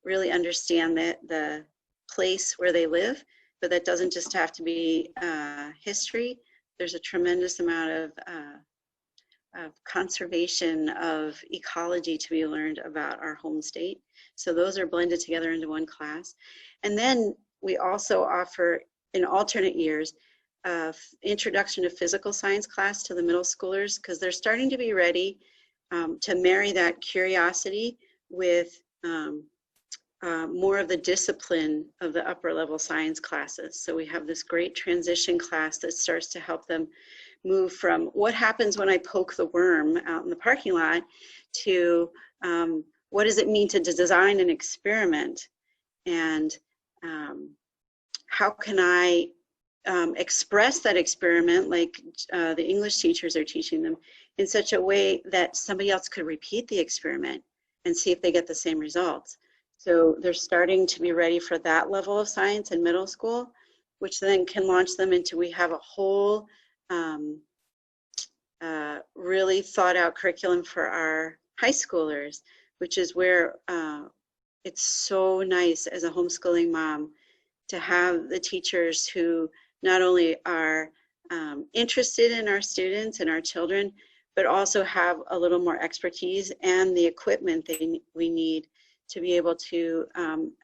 really understand the place where they live. But that doesn't just have to be history. There's a tremendous amount of conservation, of ecology to be learned about our home state. So those are blended together into one class. And then we also offer in alternate years introduction to physical science class to the middle schoolers, because they're starting to be ready to marry that curiosity with more of the discipline of the upper level science classes. So we have this great transition class that starts to help them move from what happens when I poke the worm out in the parking lot to what does it mean to design an experiment, and how can I express that experiment, like the English teachers are teaching them, in such a way that somebody else could repeat the experiment and see if they get the same results. So they're starting to be ready for that level of science in middle school, which then can launch them into, we have a whole really thought out curriculum for our high schoolers, which is where it's so nice as a homeschooling mom to have the teachers who not only are interested in our students and our children, but also have a little more expertise and the equipment we need to be able to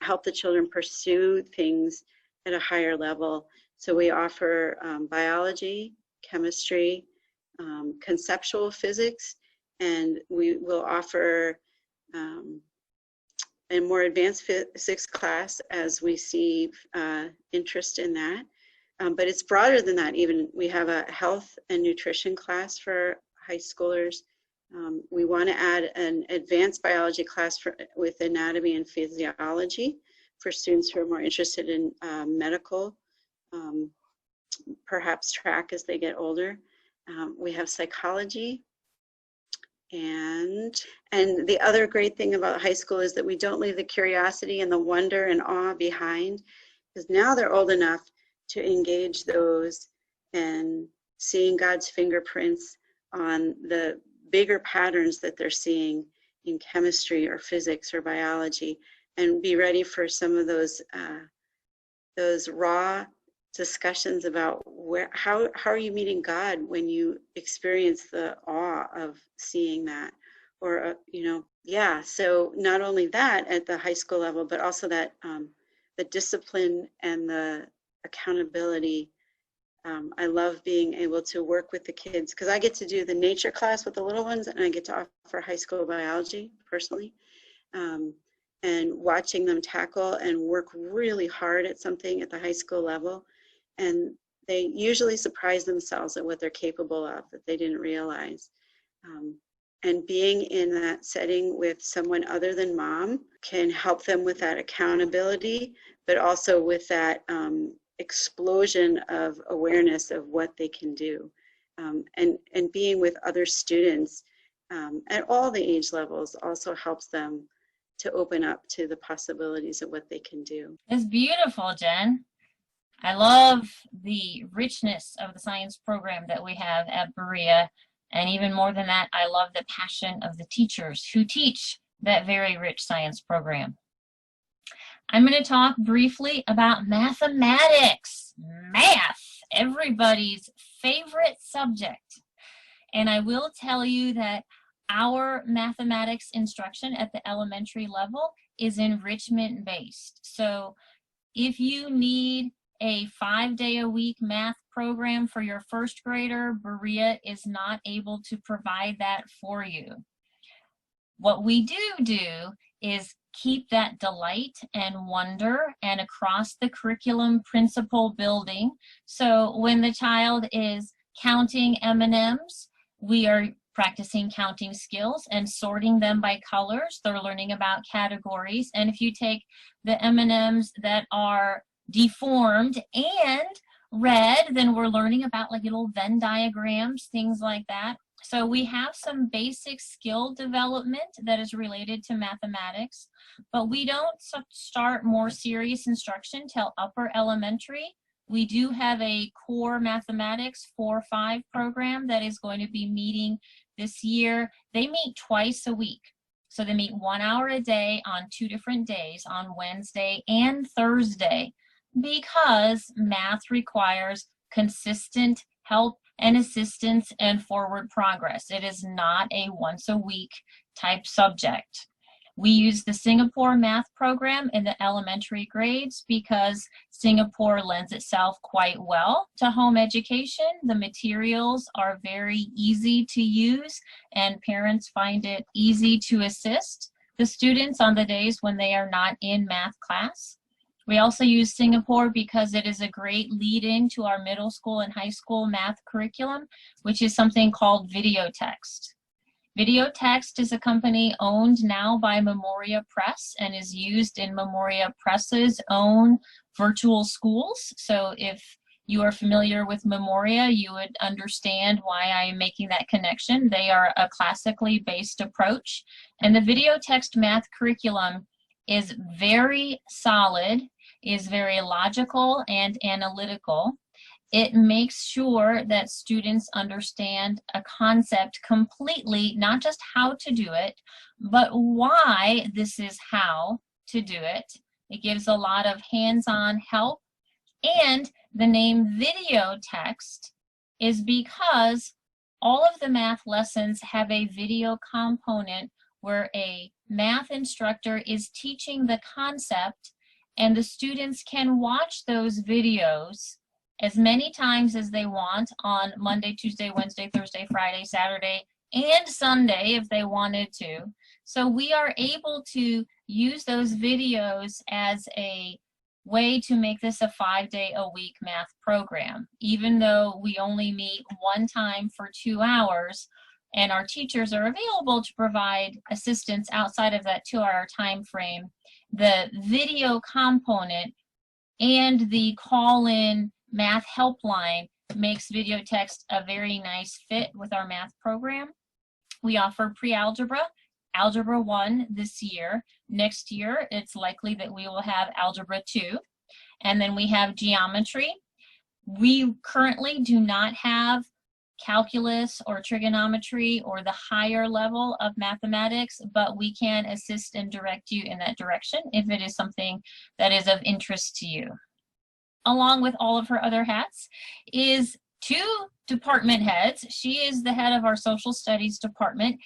help the children pursue things at a higher level. So we offer biology, chemistry, conceptual physics, and we will offer a more advanced physics class as we see interest in that. But it's broader than that even. We have a health and nutrition class for high schoolers. We want to add an advanced biology class with anatomy and physiology for students who are more interested in medical, perhaps track as they get older. We have psychology. And the other great thing about high school is that we don't leave the curiosity and the wonder and awe behind, because now they're old enough to engage those and seeing God's fingerprints on the bigger patterns that they're seeing in chemistry or physics or biology, and be ready for some of those raw discussions about how are you meeting God when you experience the awe of seeing that, or so not only that at the high school level, but also that the discipline and the accountability. I love being able to work with the kids because I get to do the nature class with the little ones, and I get to offer high school biology personally. And watching them tackle and work really hard at something at the high school level. And they usually surprise themselves at what they're capable of that they didn't realize. And being in that setting with someone other than mom can help them with that accountability, but also with that explosion of awareness of what they can do. And being with other students at all the age levels also helps them to open up to the possibilities of what they can do. It's beautiful, Jen. I love the richness of the science program that we have at Berea. And even more than that, I love the passion of the teachers who teach that very rich science program. I'm going to talk briefly about mathematics. Math, everybody's favorite subject. And I will tell you that our mathematics instruction at the elementary level is enrichment based. So if you need a 5-day-a-week math program for your first grader, Berea is not able to provide that for you. What we do is keep that delight and wonder and across the curriculum principle building. So when the child is counting M&Ms, we are practicing counting skills and sorting them by colors. They're learning about categories. And if you take the M&Ms that are deformed and red, then we're learning about like little Venn diagrams, things like that. So we have some basic skill development that is related to mathematics, but we don't start more serious instruction till upper elementary. We do have a core mathematics 4-5 program that is going to be meeting this year. They meet twice a week. So they meet 1 hour a day on 2 different days, on Wednesday and Thursday, because math requires consistent help and assistance and forward progress. It is not a once a week type subject. We use the Singapore math program in the elementary grades because Singapore lends itself quite well to home education. The materials are very easy to use and parents find it easy to assist the students on the days when they are not in math class. We also use Singapore because it is a great lead-in to our middle school and high school math curriculum, which is something called video text. Video Text is a company owned now by Memoria Press and is used in Memoria Press's own virtual schools. So if you are familiar with Memoria, you would understand why I am making that connection. They are a classically based approach. And the Video Text math curriculum is very solid, is very logical and analytical. It makes sure that students understand a concept completely, not just how to do it, but why this is how to do it. It gives a lot of hands-on help. And the name Video Text is because all of the math lessons have a video component where a math instructor is teaching the concept, and the students can watch those videos as many times as they want on Monday, Tuesday, Wednesday, Thursday, Friday, Saturday, and Sunday if they wanted to. So we are able to use those videos as a way to make this a 5-day-a-week math program. Even though we only meet one time for 2 hours, and our teachers are available to provide assistance outside of that 2-hour time frame, the video component and the call-in math helpline makes video text a very nice fit with our math program. We offer pre-algebra, Algebra 1 this year. Next year, it's likely that we will have Algebra 2. And then we have geometry. We currently do not have calculus or trigonometry or the higher level of mathematics, but we can assist and direct you in that direction if it is something that is of interest to you. Along with all of her other hats is 2 department heads. She is the head of our social studies department,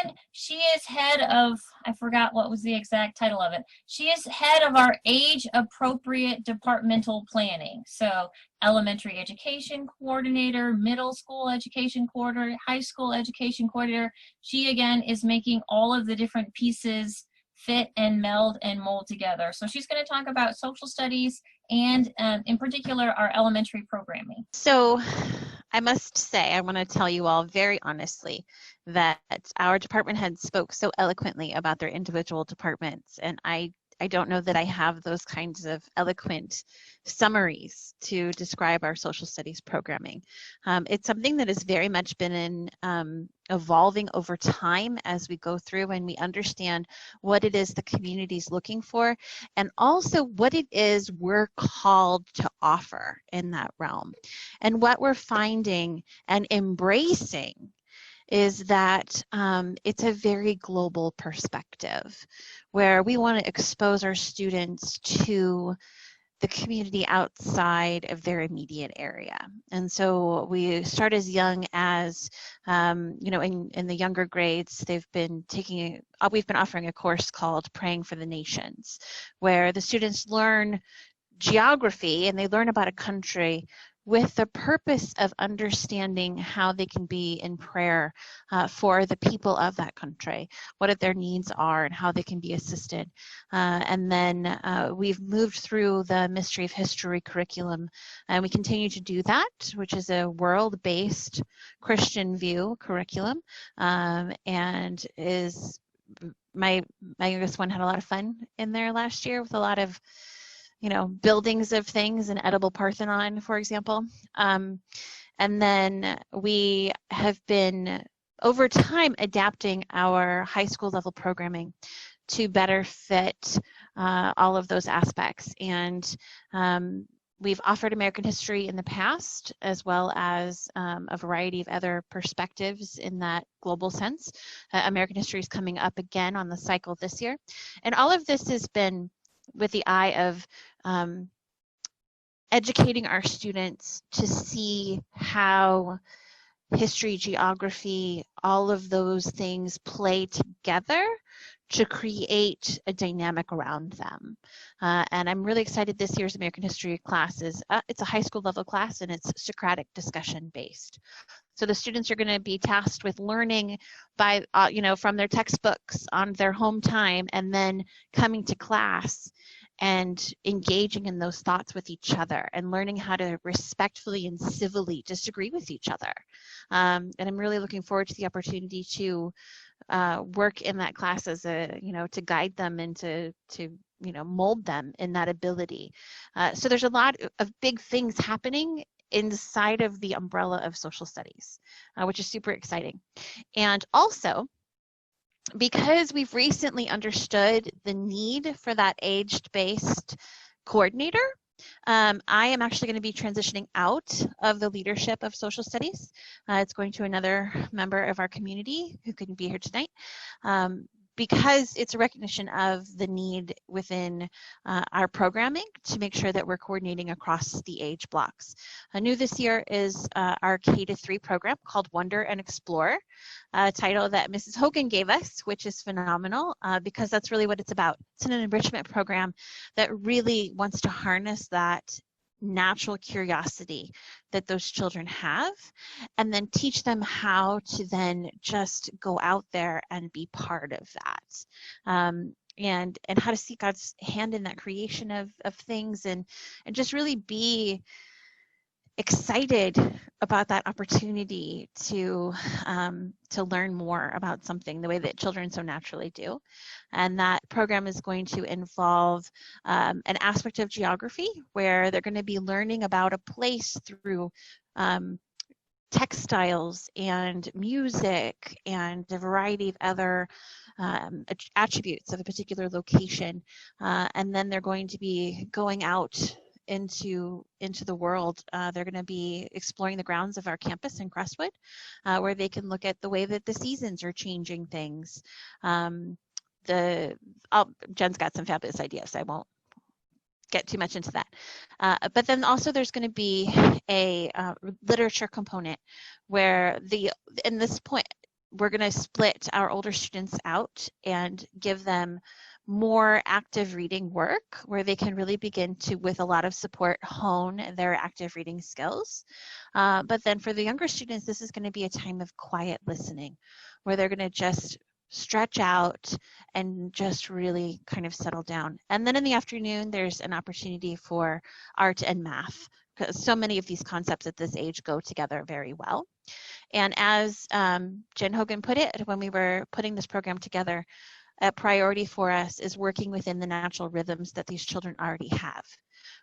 and she is head of, I forgot what was the exact title of it. She is head of our age appropriate departmental planning. So elementary education coordinator, middle school education coordinator, high school education coordinator. She again is making all of the different pieces fit and meld and mold together. So she's going to talk about social studies and in particular our elementary programming. So I must say, I want to tell you all very honestly that our department heads spoke so eloquently about their individual departments, and I don't know that I have those kinds of eloquent summaries to describe our social studies programming. It's something that has very much been evolving over time as we go through and we understand what it is the community is looking for, and also what it is we're called to offer in that realm. And what we're finding and embracing is that it's a very global perspective where we want to expose our students to the community outside of their immediate area. And so we start as young as, you know, in the younger grades, we've been offering a course called Praying for the Nations, where the students learn geography and they learn about a country with the purpose of understanding how they can be in prayer for the people of that country, what their needs are and how they can be assisted. And then we've moved through the Mystery of History curriculum, and we continue to do that, which is a world-based Christian view curriculum, and is my youngest one had a lot of fun in there last year with a lot of, you know, buildings of things, an edible Parthenon, for example. And then we have been, over time, adapting our high school level programming to better fit all of those aspects. And we've offered American history in the past, as well as a variety of other perspectives in that global sense. American history is coming up again on the cycle this year. And all of this has been with the eye of educating our students to see how history, geography, all of those things play together to create a dynamic around them. And I'm really excited this year's American history class is, it's a high school level class and it's Socratic discussion based. So the students are going to be tasked with learning by, you know, from their textbooks on their home time, and then coming to class and engaging in those thoughts with each other and learning how to respectfully and civilly disagree with each other. And I'm really looking forward to the opportunity to work in that class as a, you know, to guide them and to you know, mold them in that ability. So there's a lot of big things happening inside of the umbrella of social studies, which is super exciting. And also, because we've recently understood the need for that age-based coordinator, I am actually going to be transitioning out of the leadership of social studies. It's going to another member of our community who couldn't be here tonight. Because it's a recognition of the need within our programming to make sure that we're coordinating across the age blocks. New this year is our K-3 program called Wonder and Explore, a title that Mrs. Hogan gave us, which is phenomenal because that's really what it's about. It's an enrichment program that really wants to harness that natural curiosity that those children have, and then teach them how to then just go out there and be part of that, and how to see God's hand in that creation of things, and just really be excited about that opportunity to learn more about something the way that children so naturally do. And that program is going to involve an aspect of geography where they're going to be learning about a place through textiles and music and a variety of other attributes of a particular location. And then they're going to be going out into the world. They're going to be exploring the grounds of our campus in Crestwood, where they can look at the way that the seasons are changing things. Jen's got some fabulous ideas. I won't get too much into that. But then also there's going to be a literature component where in this point, we're going to split our older students out and give them more active reading work where they can really begin to, with a lot of support, hone their active reading skills. But then for the younger students, this is going to be a time of quiet listening where they're going to just stretch out and just really kind of settle down. And then in the afternoon, there's an opportunity for art and math, because so many of these concepts at this age go together very well. And as Jen Hogan put it when we were putting this program together, a priority for us is working within the natural rhythms that these children already have.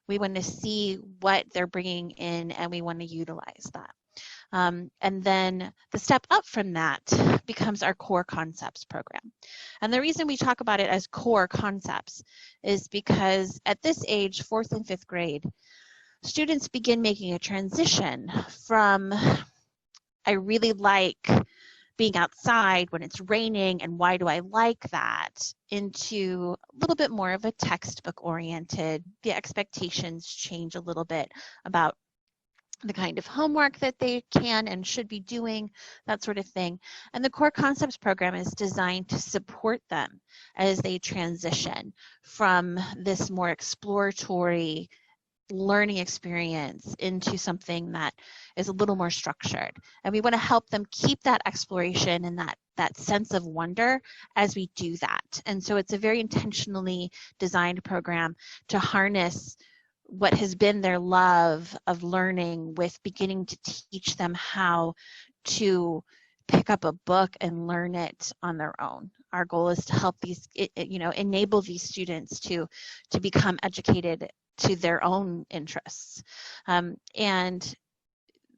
We want to see what they're bringing in and we want to utilize that. And then the step up from that becomes our core concepts program. And the reason we talk about it as core concepts is because at this age, 4th and 5th grade, students begin making a transition from, I really like being outside when it's raining and why do I like that, into a little bit more of a textbook oriented. The expectations change a little bit about the kind of homework that they can and should be doing, that sort of thing. And the core concepts program is designed to support them as they transition from this more exploratory learning experience into something that is a little more structured. And we want to help them keep that exploration and that sense of wonder as we do that. And so it's a very intentionally designed program to harness what has been their love of learning with beginning to teach them how to pick up a book and learn it on their own. Our goal is to help enable these students to become educated to their own interests. And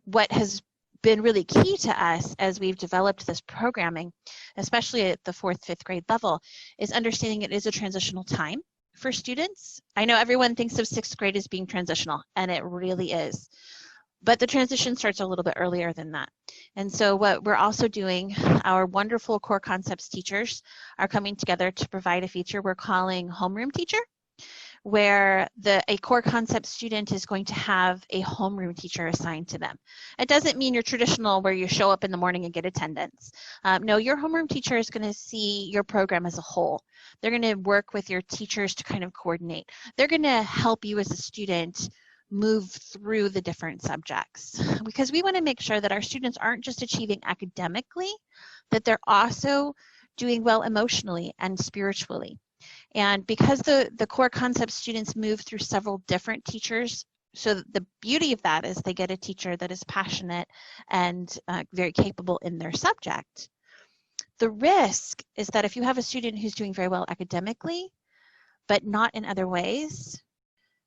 what has been really key to us as we've developed this programming, especially at the 4th, 5th grade level, is understanding it is a transitional time for students. I know everyone thinks of 6th grade as being transitional, and it really is. But the transition starts a little bit earlier than that. And so what we're also doing, our wonderful core concepts teachers are coming together to provide a feature we're calling Homeroom Teacher, where a core concept student is going to have a homeroom teacher assigned to them. It doesn't mean your traditional where you show up in the morning and get attendance. No, your homeroom teacher is going to see your program as a whole. They're going to work with your teachers to kind of coordinate. They're going to help you as a student move through the different subjects, because we want to make sure that our students aren't just achieving academically, that they're also doing well emotionally and spiritually. And because the core concept students move through several different teachers, so the beauty of that is they get a teacher that is passionate and very capable in their subject. The risk is that if you have a student who's doing very well academically, but not in other ways,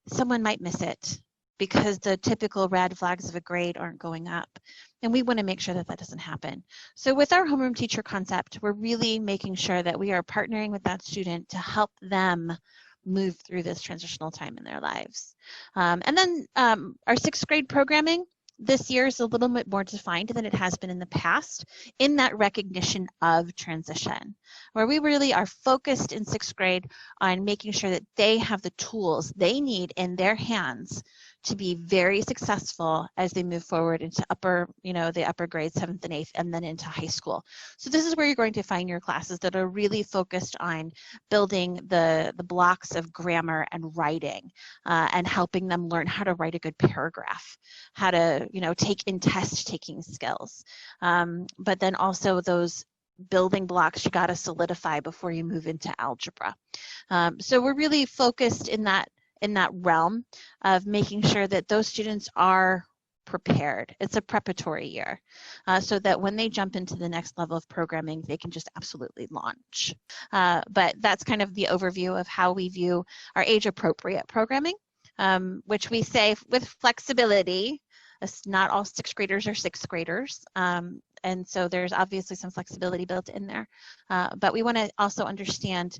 someone might miss it because the typical red flags of a grade aren't going up. And we want to make sure that that doesn't happen. So with our homeroom teacher concept, we're really making sure that we are partnering with that student to help them move through this transitional time in their lives. And then our 6th grade programming this year is a little bit more defined than it has been in the past in that recognition of transition, where we really are focused in 6th grade on making sure that they have the tools they need in their hands to be very successful as they move forward into the upper grades, 7th and 8th, and then into high school. So this is where you're going to find your classes that are really focused on building the blocks of grammar and writing, and helping them learn how to write a good paragraph, how to, take in test taking skills. But then also those building blocks you got to solidify before you move into algebra. So we're really focused in that realm of making sure that those students are prepared. It's a preparatory year, so that when they jump into the next level of programming, they can just absolutely launch. But that's kind of the overview of how we view our age-appropriate programming, which we say with flexibility. Not all 6th graders are 6th graders. And so there's obviously some flexibility built in there. But we want to also understand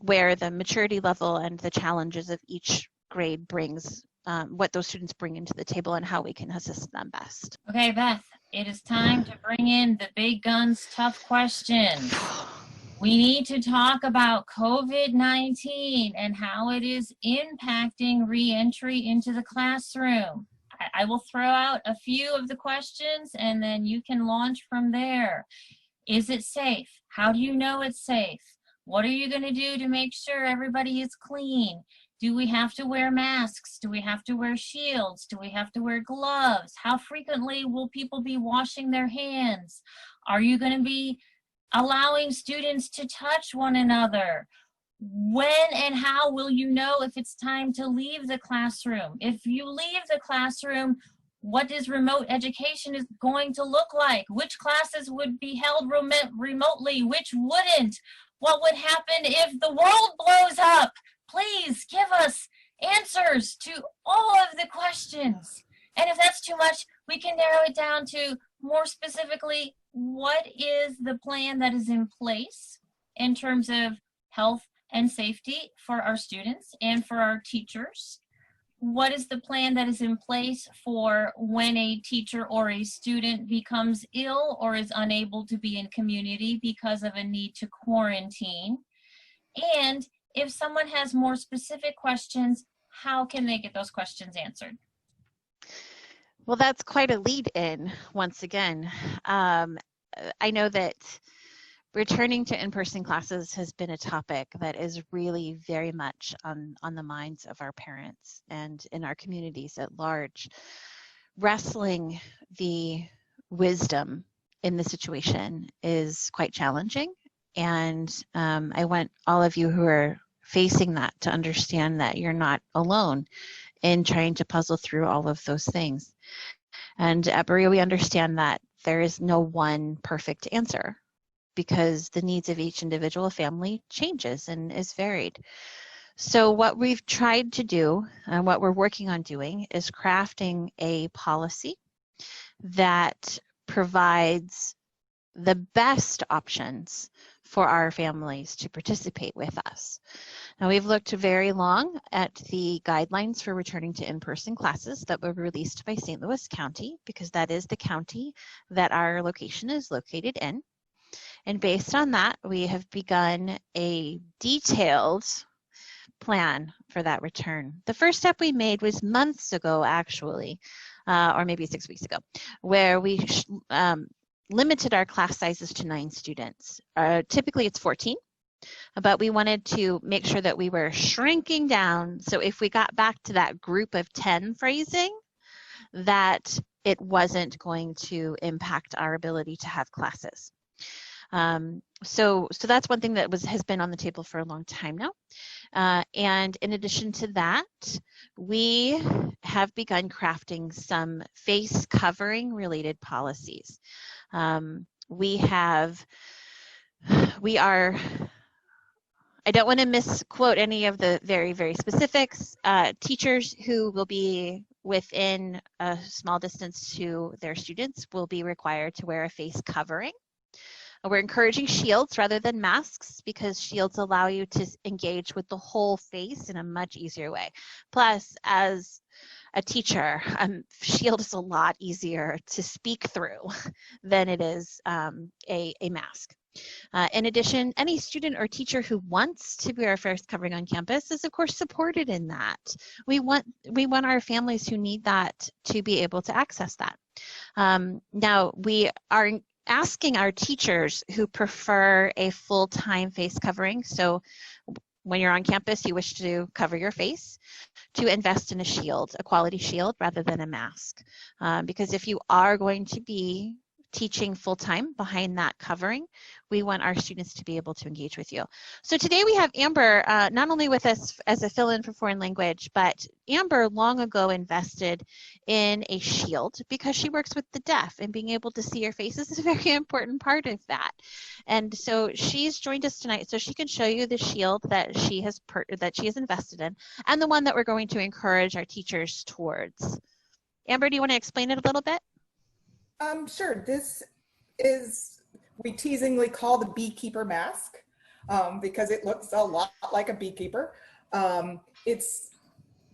where the maturity level and the challenges of each grade brings what those students bring into the table and how we can assist them best. Okay, Beth, it is time to bring in the big guns, tough questions. We need to talk about COVID-19 and how it is impacting re-entry into the classroom. I will throw out a few of the questions and then you can launch from there. Is it safe? How do you know it's safe? What are you going to do to make sure everybody is clean? Do we have to wear masks? Do we have to wear shields? Do we have to wear gloves? How frequently will people be washing their hands? Are you going to be allowing students to touch one another? When and how will you know if it's time to leave the classroom? If you leave the classroom, what is remote education is going to look like? Which classes would be held remotely? Which wouldn't? What would happen if the world blows up? Please give us answers to all of the questions. And if that's too much, we can narrow it down to more specifically, what is the plan that is in place in terms of health and safety for our students and for our teachers? What is the plan that is in place for when a teacher or a student becomes ill or is unable to be in community because of a need to quarantine? And if someone has more specific questions, how can they get those questions answered? Well, that's quite a lead in once again. I know that returning to in-person classes has been a topic that is really very much on the minds of our parents and in our communities at large. Wrestling the wisdom in the situation is quite challenging. And I want all of you who are facing that to understand that you're not alone in trying to puzzle through all of those things. And at Berea, we understand that there is no one perfect answer because the needs of each individual family changes and is varied. So what we've tried to do and what we're working on doing is crafting a policy that provides the best options for our families to participate with us. Now, we've looked very long at the guidelines for returning to in-person classes that were released by St. Louis County, because that is the county that our location is located in. And based on that, we have begun a detailed plan for that return. The first step we made was months ago, actually, or maybe 6 weeks ago, where we limited our class sizes to 9 students. Typically it's 14, but we wanted to make sure that we were shrinking down. So if we got back to that group of 10 phrasing, that it wasn't going to impact our ability to have classes. So that's one thing that has been on the table for a long time now. And in addition to that, we have begun crafting some face covering related policies. I don't want to misquote any of the very, very specifics. Teachers who will be within a small distance to their students will be required to wear a face covering. We're encouraging shields rather than masks because shields allow you to engage with the whole face in a much easier way. Plus, as a teacher, shield is a lot easier to speak through than it is a mask. In addition, any student or teacher who wants to wear a face covering on campus is, of course, supported in that. We want our families who need that to be able to access that. Now, we are asking our teachers who prefer a full-time face covering, so when you're on campus, you wish to cover your face, to invest in a shield, a quality shield rather than a mask. Because if you are going to be teaching full-time behind that covering, we want our students to be able to engage with you. So today we have Amber not only with us as a fill-in for foreign language, but Amber long ago invested in a shield because she works with the deaf, and being able to see your faces is a very important part of that. And so she's joined us tonight so she can show you the shield that she has invested in, and the one that we're going to encourage our teachers towards. Amber, do you want to explain it a little bit? Sure. This is, we teasingly call the Beekeeper Mask because it looks a lot like a beekeeper. It's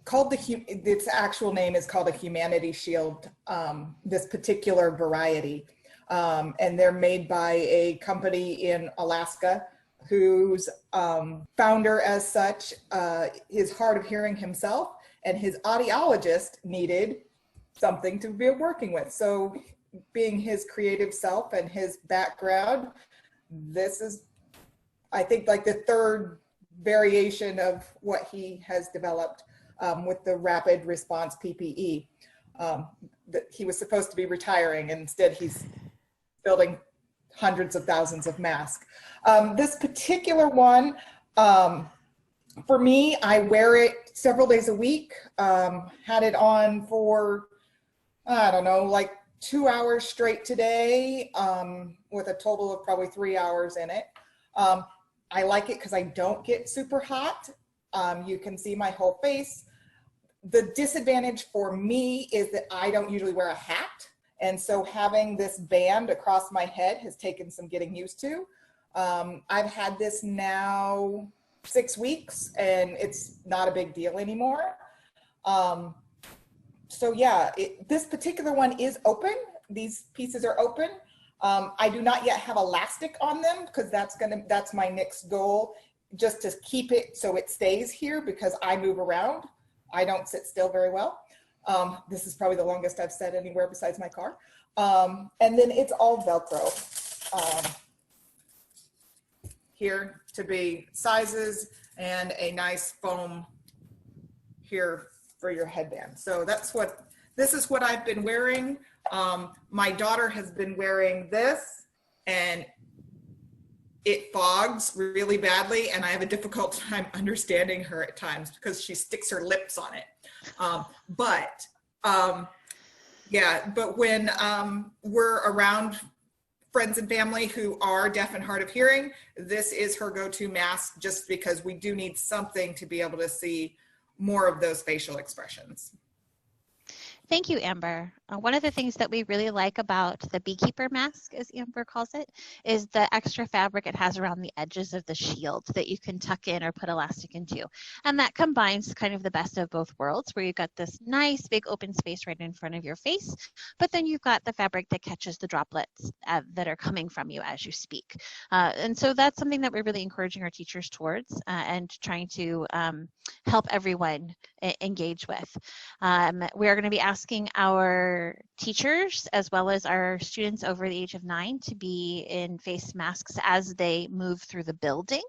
called its actual name is called a Humanity Shield, this particular variety. And they're made by a company in Alaska whose founder as such is hard of hearing himself, and his audiologist needed something to be working with. So being his creative self and his background, this is, I think, like the third variation of what he has developed with the rapid response PPE. He was supposed to be retiring, and instead he's building hundreds of thousands of masks. This particular one, for me, I wear it several days a week. Had it on for, I don't know, like 2 hours straight today, with a total of probably 3 hours in it. I like it because I don't get super hot. You can see my whole face. The disadvantage for me is that I don't usually wear a hat. And so having this band across my head has taken some getting used to. I've had this now 6 weeks and it's not a big deal anymore. So yeah, this particular one is open. These pieces are open. I do not yet have elastic on them because that's my next goal, just to keep it so it stays here because I move around. I don't sit still very well. This is probably the longest I've sat anywhere besides my car. And then it's all Velcro. Here to be sizes and a nice foam here for your headband. So this is what I've been wearing. My daughter has been wearing this and it fogs really badly, and I have a difficult time understanding her at times because she sticks her lips on it. Yeah, but when we're around friends and family who are deaf and hard of hearing, this is her go-to mask, just because we do need something to be able to see more of those facial expressions. Thank you, Amber. One of the things that we really like about the Beekeeper Mask, as Amber calls it, is the extra fabric it has around the edges of the shield that you can tuck in or put elastic into. And that combines kind of the best of both worlds, where you've got this nice big open space right in front of your face, but then you've got the fabric that catches the droplets that are coming from you as you speak. And so that's something that we're really encouraging our teachers towards and trying to help everyone engage with. We are going to be asking our teachers as well as our students over the age of 9 to be in face masks as they move through the building.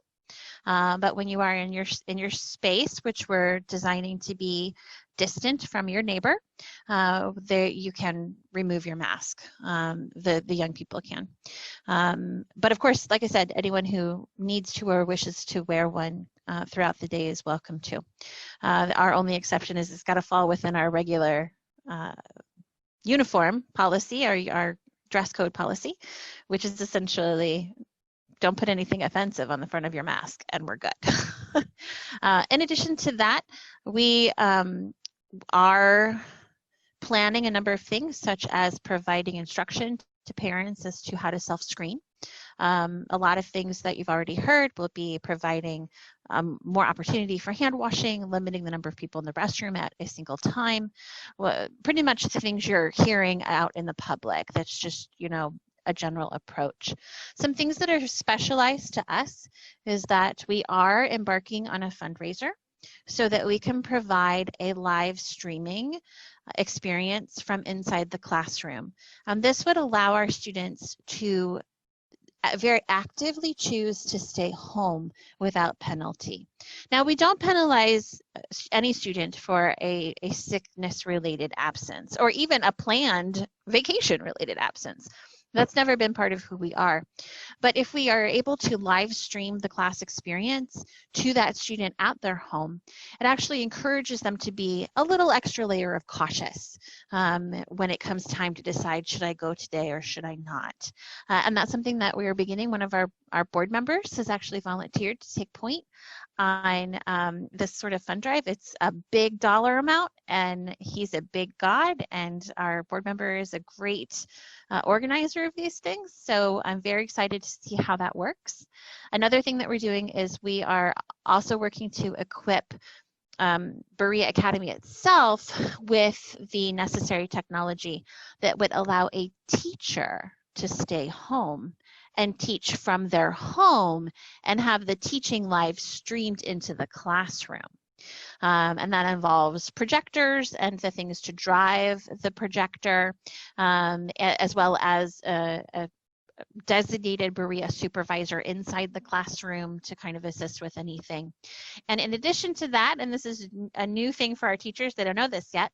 But when you are in your space, which we're designing to be distant from your neighbor, there you can remove your mask. The young people can. But of course, like I said, anyone who needs to or wishes to wear one throughout the day is welcome to. Our only exception is it's got to fall within our regular uniform policy, our dress code policy, which is essentially don't put anything offensive on the front of your mask and we're good. In addition to that, we are planning a number of things, such as providing instruction to parents as to how to self-screen. A lot of things that you've already heard will be providing more opportunity for hand washing, limiting the number of people in the restroom at a single time. Well, pretty much the things you're hearing out in the public. That's just, a general approach. Some things that are specialized to us is that we are embarking on a fundraiser so that we can provide a live streaming experience from inside the classroom. This would allow our students to very actively choose to stay home without penalty. Now, we don't penalize any student for a sickness-related absence or even a planned vacation-related absence. That's never been part of who we are. But if we are able to live stream the class experience to that student at their home, it actually encourages them to be a little extra layer of cautious when it comes time to decide, should I go today or should I not? And that's something that we are beginning. One of our board members has actually volunteered to take point on this sort of fund drive. It's a big dollar amount and he's a big god, and our board member is a great organizer of these things. So I'm very excited to see how that works. Another thing that we're doing is we are also working to equip Berea Academy itself with the necessary technology that would allow a teacher to stay home and teach from their home and have the teaching live streamed into the classroom. And that involves projectors and the things to drive the projector, as well as a designated Berea supervisor inside the classroom to kind of assist with anything. And in addition to that, and this is a new thing for our teachers, they don't know this yet,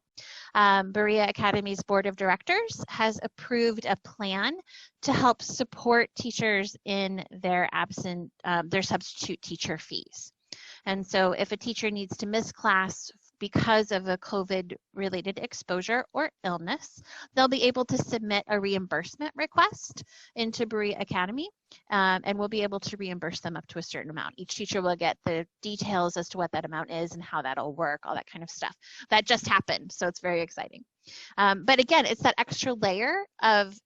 Berea Academy's Board of Directors has approved a plan to help support teachers in their substitute teacher fees. And so if a teacher needs to miss class because of a COVID-related exposure or illness, they'll be able to submit a reimbursement request into Berea Academy, and we'll be able to reimburse them up to a certain amount. Each teacher will get the details as to what that amount is and how that'll work, all that kind of stuff. That just happened, so it's very exciting. But again, it's that extra layer of,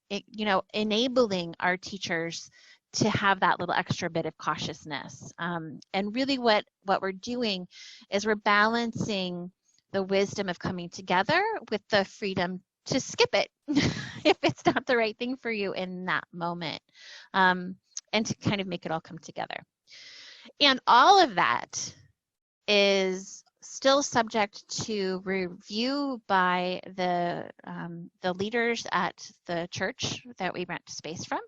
enabling our teachers to have that little extra bit of cautiousness. And really what we're doing is we're balancing the wisdom of coming together with the freedom to skip it if it's not the right thing for you in that moment, and to kind of make it all come together. And all of that is still subject to review by the leaders at the church that we rent space from.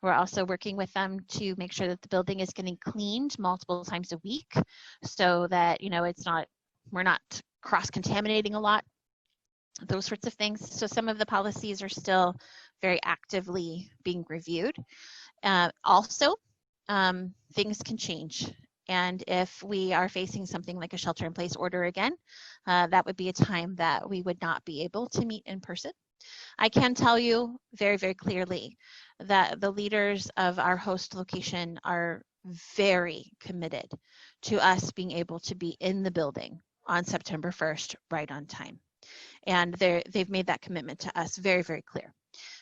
We're also working with them to make sure that the building is getting cleaned multiple times a week so that, we're not cross-contaminating a lot, those sorts of things. So some of the policies are still very actively being reviewed. Also, things can change. And if we are facing something like a shelter-in-place order again, that would be a time that we would not be able to meet in person. I can tell you very, very clearly that the leaders of our host location are very committed to us being able to be in the building on September 1st, right on time. And they've made that commitment to us very, very clear.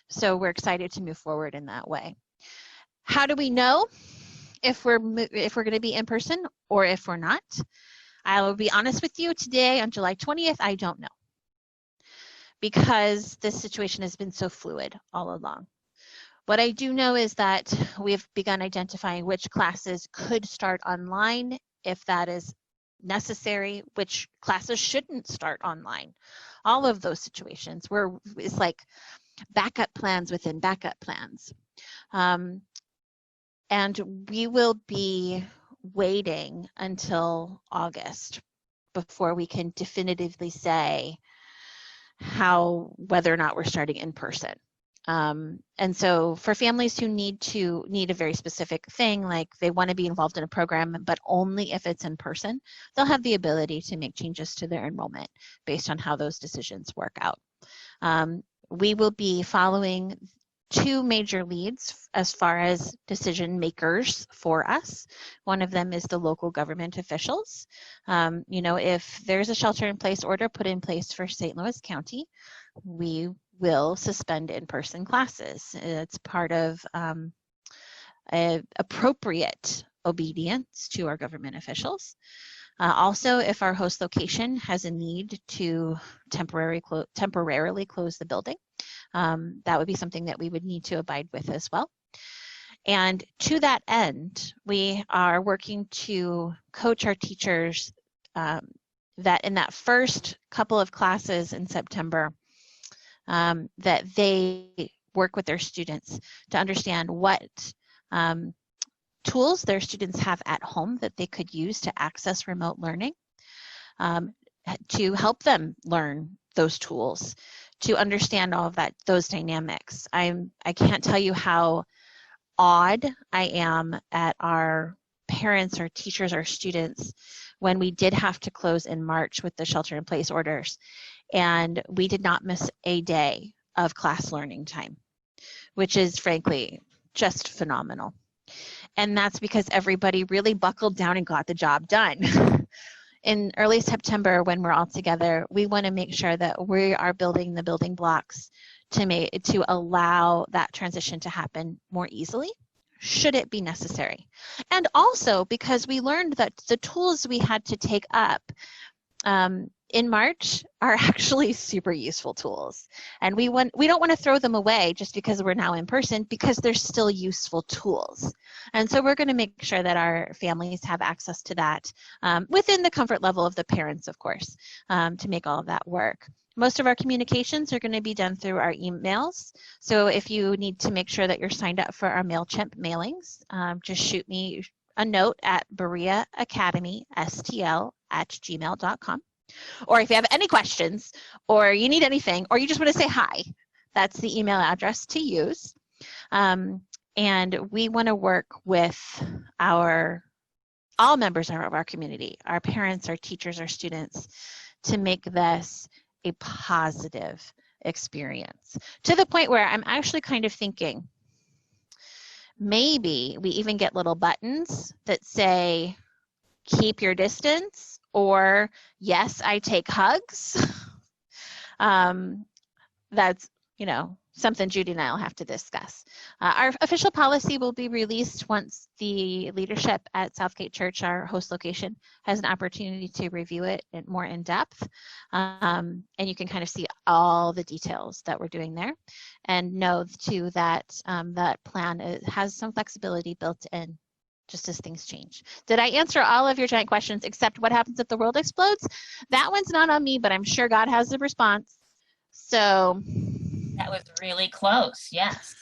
So we're excited to move forward in that way. How do we know if we're going to be in person or if we're not? I will be honest with you, today on July 20th, I don't know, because this situation has been so fluid all along. What I do know is that we've begun identifying which classes could start online if that is necessary, which classes shouldn't start online. All of those situations where it's like backup plans within backup plans. And we will be waiting until August before we can definitively say whether or not we're starting in person. And so for families who need a very specific thing, like they want to be involved in a program, but only if it's in person, they'll have the ability to make changes to their enrollment based on how those decisions work out. We will be following two major leads as far as decision makers for us. One of them is the local government officials. If there's a shelter-in-place order put in place for St. Louis County, we will suspend in-person classes. It's part of appropriate obedience to our government officials. Also, if our host location has a need to temporarily close the building, that would be something that we would need to abide with as well. And to that end, we are working to coach our teachers that in that first couple of classes in September, that they work with their students to understand what tools their students have at home that they could use to access remote learning, to help them learn those tools, to understand all of those dynamics. I can't tell you how awed I am at our parents, our teachers, our students when we did have to close in March with the shelter-in-place orders, and we did not miss a day of class learning time, which is frankly just phenomenal. And that's because everybody really buckled down and got the job done. In early September, when we're all together, we want to make sure that we are building the building blocks to allow that transition to happen more easily, should it be necessary. And also because we learned that the tools we had to take up in March are actually super useful tools. And we don't want to throw them away just because we're now in person, because they're still useful tools. And so we're going to make sure that our families have access to that within the comfort level of the parents, of course, to make all of that work. Most of our communications are going to be done through our emails. So if you need to make sure that you're signed up for our MailChimp mailings, just shoot me a note at Berea Academy, STL@gmail.com. Or if you have any questions, or you need anything, or you just want to say hi, that's the email address to use. And we want to work with all members of our community, our parents, our teachers, our students, to make this a positive experience, to the point where I'm actually kind of thinking maybe we even get little buttons that say, keep your distance, or yes, I take hugs. That's, something Judy and I will have to discuss. Our official policy will be released once the leadership at Southgate Church, our host location, has an opportunity to review it more in depth. And you can kind of see all the details that we're doing there, and know too that that plan has some flexibility built in, just as things change. Did I answer all of your giant questions except what happens if the world explodes? That one's not on me, but I'm sure God has the response. So That was really close, yes.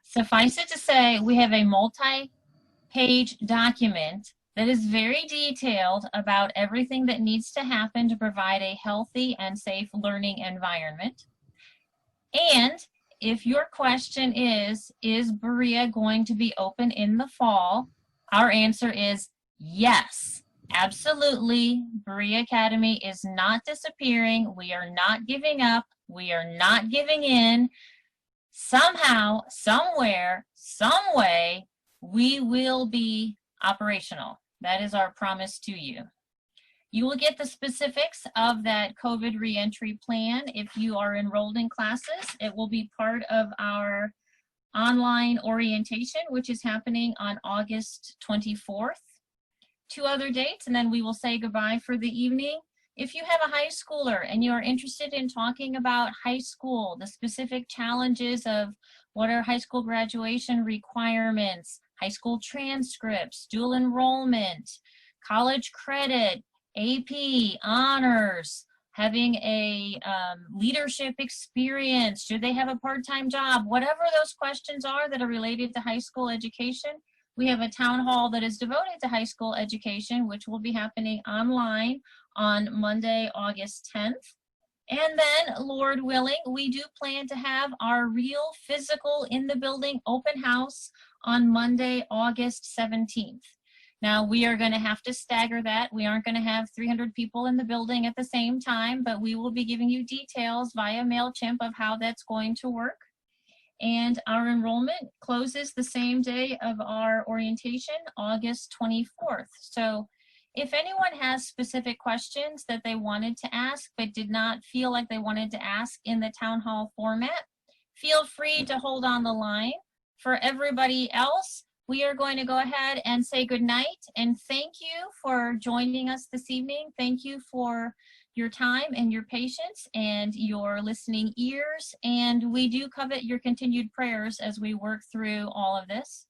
Suffice it to say, we have a multi-page document that is very detailed about everything that needs to happen to provide a healthy and safe learning environment. And if your question is Berea going to be open in the fall? Our answer is yes, absolutely. Berea Academy is not disappearing. We are not giving up. We are not giving in. Somehow, somewhere, some way, we will be operational. That is our promise to you. You will get the specifics of that COVID reentry plan if you are enrolled in classes. It will be part of our online orientation, which is happening on August 24th. 2 other dates, and then we will say goodbye for the evening. If you have a high schooler and you are interested in talking about high school, the specific challenges of what are high school graduation requirements, high school transcripts, dual enrollment, college credit, AP, honors, having a leadership experience, should they have a part-time job, whatever those questions are that are related to high school education, we have a town hall that is devoted to high school education, which will be happening online on Monday, August 10th. And then, Lord willing, we do plan to have our real physical in the building open house on Monday, August 17th. Now, we are going to have to stagger that. We aren't going to have 300 people in the building at the same time, but we will be giving you details via MailChimp of how that's going to work. And our enrollment closes the same day of our orientation, August 24th. So if anyone has specific questions that they wanted to ask but did not feel like they wanted to ask in the town hall format, feel free to hold on the line. For everybody else, we are going to go ahead and say good night and thank you for joining us this evening. Thank you for your time and your patience and your listening ears. And we do covet your continued prayers as we work through all of this.